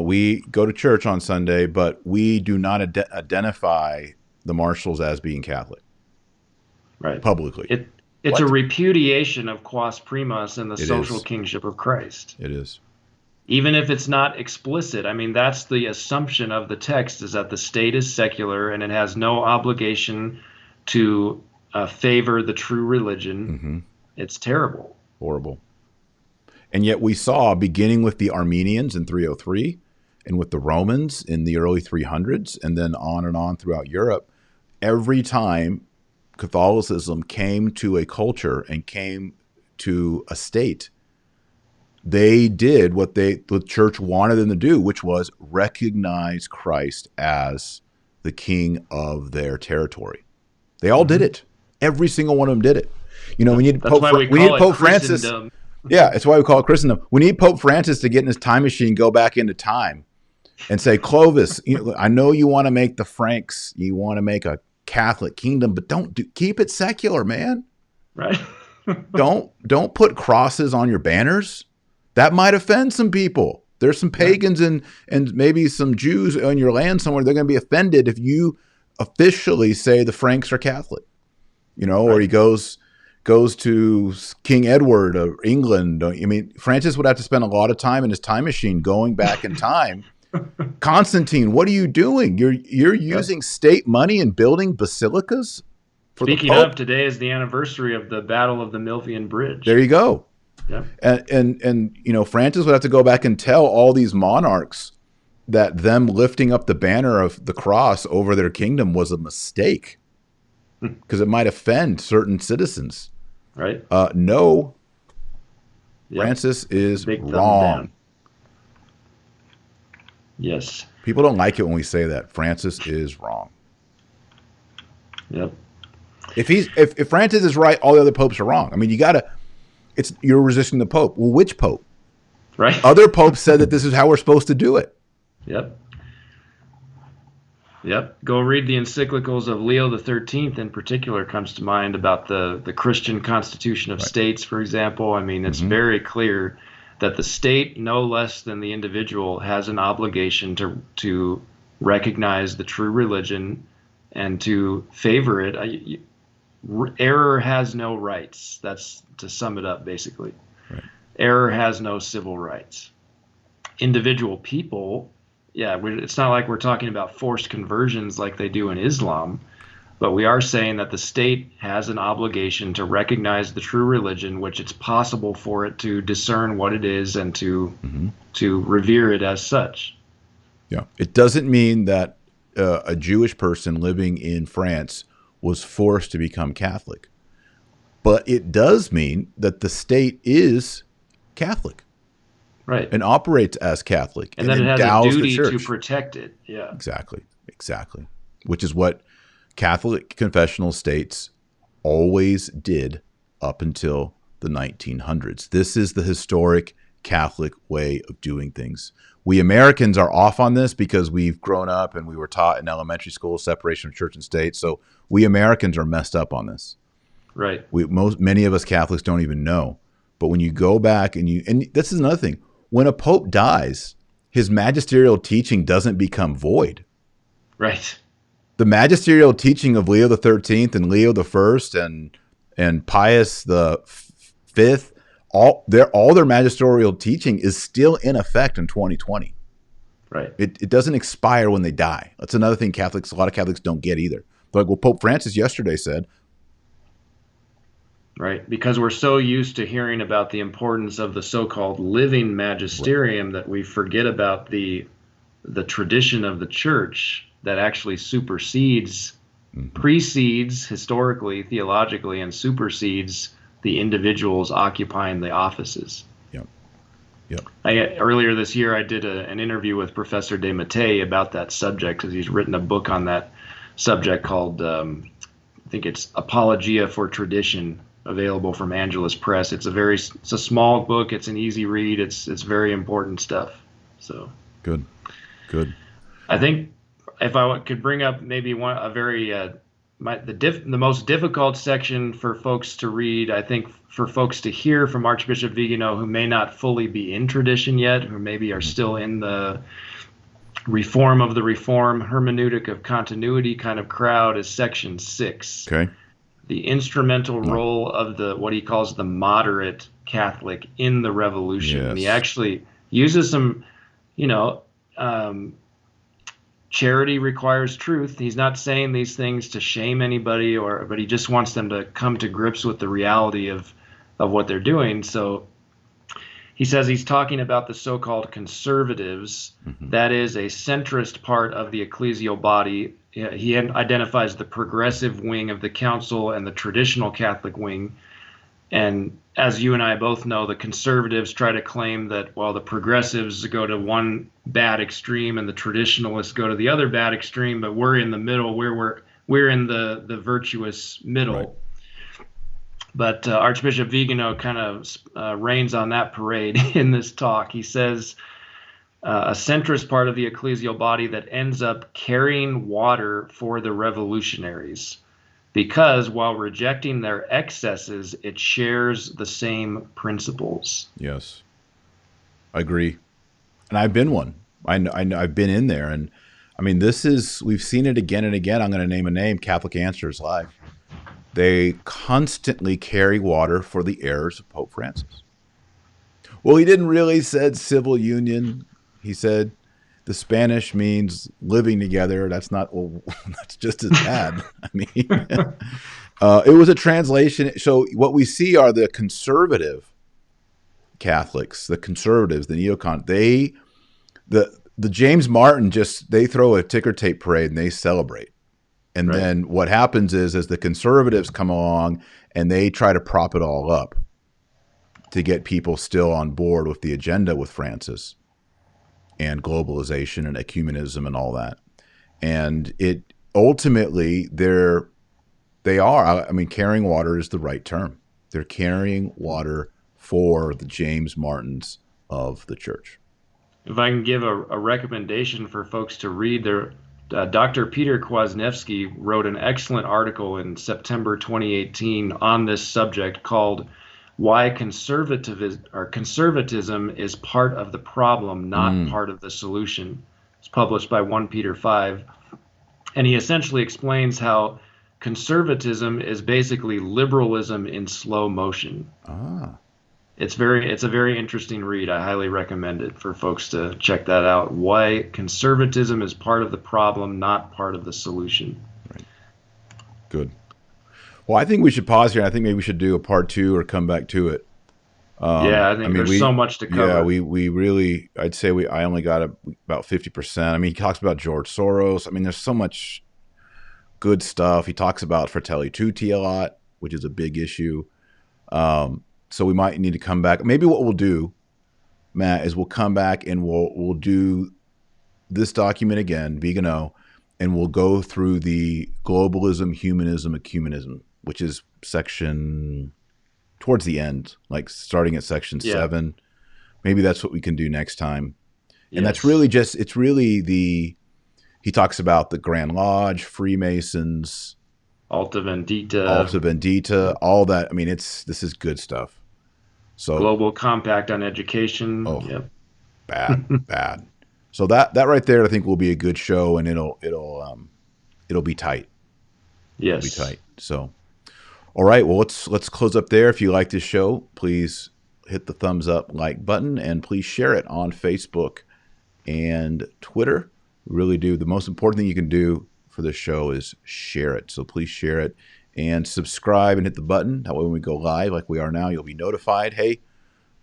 we go to church on Sunday, but we do not identify the Marshalls as being Catholic. Right. Publicly. It's a repudiation of quas primas and the social kingship of Christ. It is. Even if it's not explicit. I mean, that's the assumption of the text, is that the state is secular and it has no obligation to favor the true religion. It's terrible. Horrible. And yet we saw, beginning with the Armenians in 303 and with the Romans in the early 300s, and then on throughout Europe, every time Catholicism came to a culture and came to a state, they did what the church wanted them to do, which was recognize Christ as the king of their territory. They all did it. Every single one of them did it. You know, we need Pope Francis. Yeah, it's why we call it Christendom. We need Pope Francis to get in his time machine, go back into time, and say, Clovis, I know you want to make the Franks, you want to make a Catholic kingdom, but keep it secular, man. Right. don't put crosses on your banners. That might offend some people. There's some pagans and maybe some Jews on your land somewhere. They're going to be offended if you officially say the Franks are Catholic. Or he goes to King Edward of England. I mean, Francis would have to spend a lot of time in his time machine going back in time. Constantine, what are you doing? You're using state money and building basilicas for Speaking the Pope? of, today is the anniversary of the Battle of the Milvian Bridge. There you go. Yeah. And Francis would have to go back and tell all these monarchs that them lifting up the banner of the cross over their kingdom was a mistake because it might offend certain citizens. Right. No. Yep. Francis is wrong. Yes. People don't like it when we say that. Francis is wrong. Yep. If Francis is right, all the other popes are wrong. I mean, you're resisting the Pope. Well, which Pope? Right. Other popes said that this is how we're supposed to do it. Yep. Go read the encyclicals of Leo XIII in particular comes to mind about the Christian constitution of states, for example. I mean, it's very clear that the state, no less than the individual, has an obligation to recognize the true religion and to favor it. Error has no rights. That's to sum it up, basically. Right. Error has no civil rights. Individual people yeah, it's not like we're talking about forced conversions like they do in Islam, but we are saying that the state has an obligation to recognize the true religion, which it's possible for it to discern what it is and to revere it as such. Yeah. It doesn't mean that a Jewish person living in France was forced to become Catholic, but it does mean that the state is Catholic. Right. And operates as Catholic And and then it has a endows the duty to church. protect it. Yeah. Exactly. Which is what Catholic confessional states always did up until the 1900s. This is the historic Catholic way of doing things. We Americans are off on this because we've grown up and we were taught in elementary school separation of church and state. So we Americans are messed up on this. Right. Many of us Catholics don't even know. But when you go back and this is another thing. When a pope dies, his magisterial teaching doesn't become void. Right. The magisterial teaching of Leo the 13th and Leo the First and Pius the Fifth, all their magisterial teaching is still in effect in 2020. Right. It doesn't expire when they die. That's another thing a lot of Catholics don't get either. They're like, well, Pope Francis yesterday said. Right, because we're so used to hearing about the importance of the so-called living magisterium that we forget about the tradition of the church that actually precedes historically, theologically, and supersedes the individuals occupying the offices. Yep. Earlier this year, I did an interview with Professor De Mattei about that subject because he's written a book on that subject called, I think it's Apologia for Tradition, available from Angelus Press. It's a small book. It's an easy read. It's very important stuff. So good. I think if I could bring up maybe the most difficult section for folks to read, I think for folks to hear from Archbishop Viganò who may not fully be in tradition yet, who maybe are still in the reform of the reform, hermeneutic of continuity kind of crowd, is section 6. Okay. The instrumental role of what he calls the moderate Catholic in the revolution. Yes. And he actually uses some, charity requires truth. He's not saying these things to shame anybody, but he just wants them to come to grips with the reality of what they're doing. So he says he's talking about the so-called conservatives. Mm-hmm. That is a centrist part of the ecclesial body. He identifies the progressive wing of the council and the traditional Catholic wing. And as you and I both know, the conservatives try to claim that, well, the progressives go to one bad extreme and the traditionalists go to the other bad extreme, but we're in the middle. We're in the virtuous middle. Right. But Archbishop Viganò kind of rains on that parade in this talk. He says, a centrist part of the ecclesial body that ends up carrying water for the revolutionaries, because while rejecting their excesses, it shares the same principles. Yes, I agree. And I've been one. I've been in there. And I mean, we've seen it again and again. I'm going to name a name, Catholic Answers Live. They constantly carry water for the errors of Pope Francis. Well, he didn't really said civil union. He said the Spanish means living together. That's just as bad. I mean, it was a translation. So what we see are the conservative Catholics, the conservatives, the neocon. The James Martin they throw a ticker tape parade and they celebrate. And right. Then what happens is as the conservatives come along and they try to prop it all up to get people still on board with the agenda with Francis and globalization and ecumenism and all that. And it ultimately they are, I mean, carrying water is the right term. They're carrying water for the James Martins of the church. If I can give a recommendation for folks to read, Dr. Peter Kwasniewski wrote an excellent article in September 2018 on this subject called "Why Conservatism is Part of the Problem, Not Part of the Solution." It's published by 1 Peter 5. And he essentially explains how conservatism is basically liberalism in slow motion. it's a very interesting read. I highly recommend it for folks to check that out. Why conservatism is part of the problem, not part of the solution. Right. Good. Well, I think we should pause here. I think maybe we should do a part 2 or come back to it. I think there's so much to cover. Yeah, we really, I'd say I only got about 50%. I mean, he talks about George Soros. I mean, there's so much good stuff. He talks about Fratelli Tutti a lot, which is a big issue. So we might need to come back. Maybe what we'll do, Matt, is we'll come back and we'll do this document again, Viganò, and we'll go through the globalism, humanism, ecumenism, which is section towards the end, like starting at section 7. Maybe that's what we can do next time. And that's really he talks about the Grand Lodge, Freemasons, Alta Vendita, all that. I mean, this is good stuff. So Global Compact on Education. Oh, yep. Bad. So that right there, I think, will be a good show, and it'll be tight. Yes, it'll be tight. So, all right. Well, let's close up there. If you like this show, please hit the thumbs up, like button, and please share it on Facebook and Twitter. We really do. The most important thing you can do for this show is share it. So please share it and subscribe and hit the button. That way, when we go live like we are now, you'll be notified. Hey,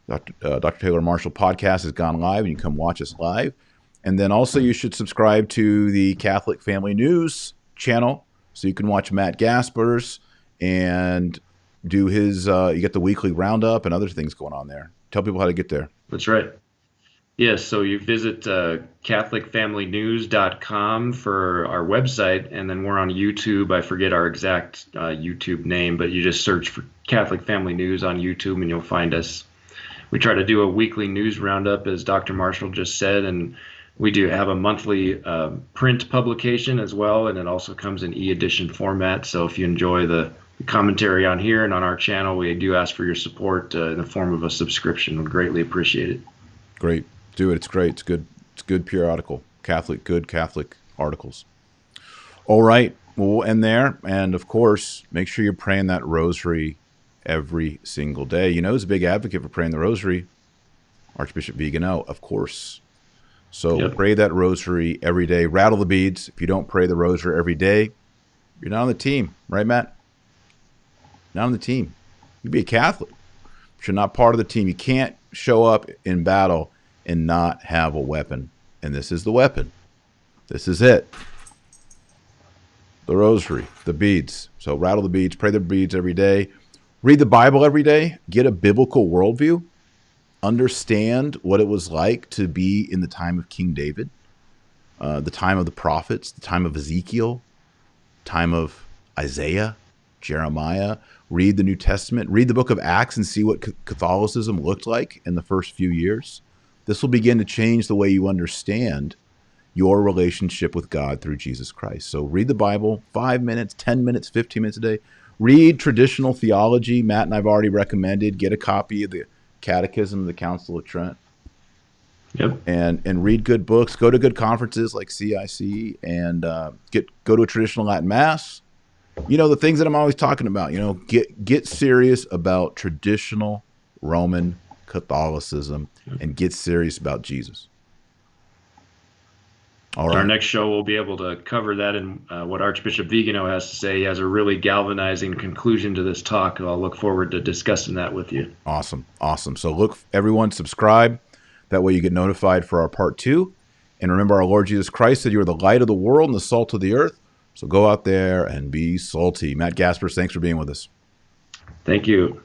Dr. Taylor Marshall podcast has gone live, and you can come watch us live. And then also you should subscribe to the Catholic Family News channel so you can watch Matt Gaspers and do his, you get the weekly roundup and other things going on there. Tell people how to get there. That's right. Yes, so you visit CatholicFamilyNews.com for our website, and then we're on YouTube. I forget our exact YouTube name, but you just search for Catholic Family News on YouTube and you'll find us. We try to do a weekly news roundup, as Dr. Marshall just said, and we do have a monthly print publication as well, and it also comes in e-edition format. So if you enjoy the commentary on here and on our channel, we do ask for your support in the form of a subscription. We'd greatly appreciate it. Great. Do it. It's great. It's good. It's good periodical. Good Catholic articles. All right. We'll end there. And of course, make sure you're praying that rosary every single day. You know who's a big advocate for praying the rosary? Archbishop Viganò, of course. So Pray that rosary every day. Rattle the beads. If you don't pray the rosary every day, you're not on the team. Right, Matt? Not on the team. You be a Catholic, but you're not part of the team. You can't show up in battle and not have a weapon. And this is the weapon. This is it. The rosary, the beads. So rattle the beads, pray the beads every day. Read the Bible every day. Get a biblical worldview. Understand what it was like to be in the time of King David, the time of the prophets, the time of Ezekiel, time of Isaiah, Jeremiah. Read the New Testament. Read the book of Acts and see what Catholicism looked like in the first few years. This will begin to change the way you understand your relationship with God through Jesus Christ. So read the Bible 5 minutes, 10 minutes, 15 minutes a day. Read traditional theology. Matt and I've already recommended. Get a copy of the Catechism of the Council of Trent. Yep. And read good books. Go to good conferences like CIC and go to a traditional Latin Mass. You know, the things that I'm always talking about. You know, get serious about traditional Roman Catholicism and get serious about Jesus. All right. Our next show, we'll be able to cover that and what Archbishop Viganò has to say. He has a really galvanizing conclusion to this talk. I'll look forward to discussing that with you. Awesome. So look, everyone, subscribe. That way you get notified for our part 2. And remember, our Lord Jesus Christ said you are the light of the world and the salt of the earth. So go out there and be salty. Matt Gaspers, thanks for being with us. Thank you.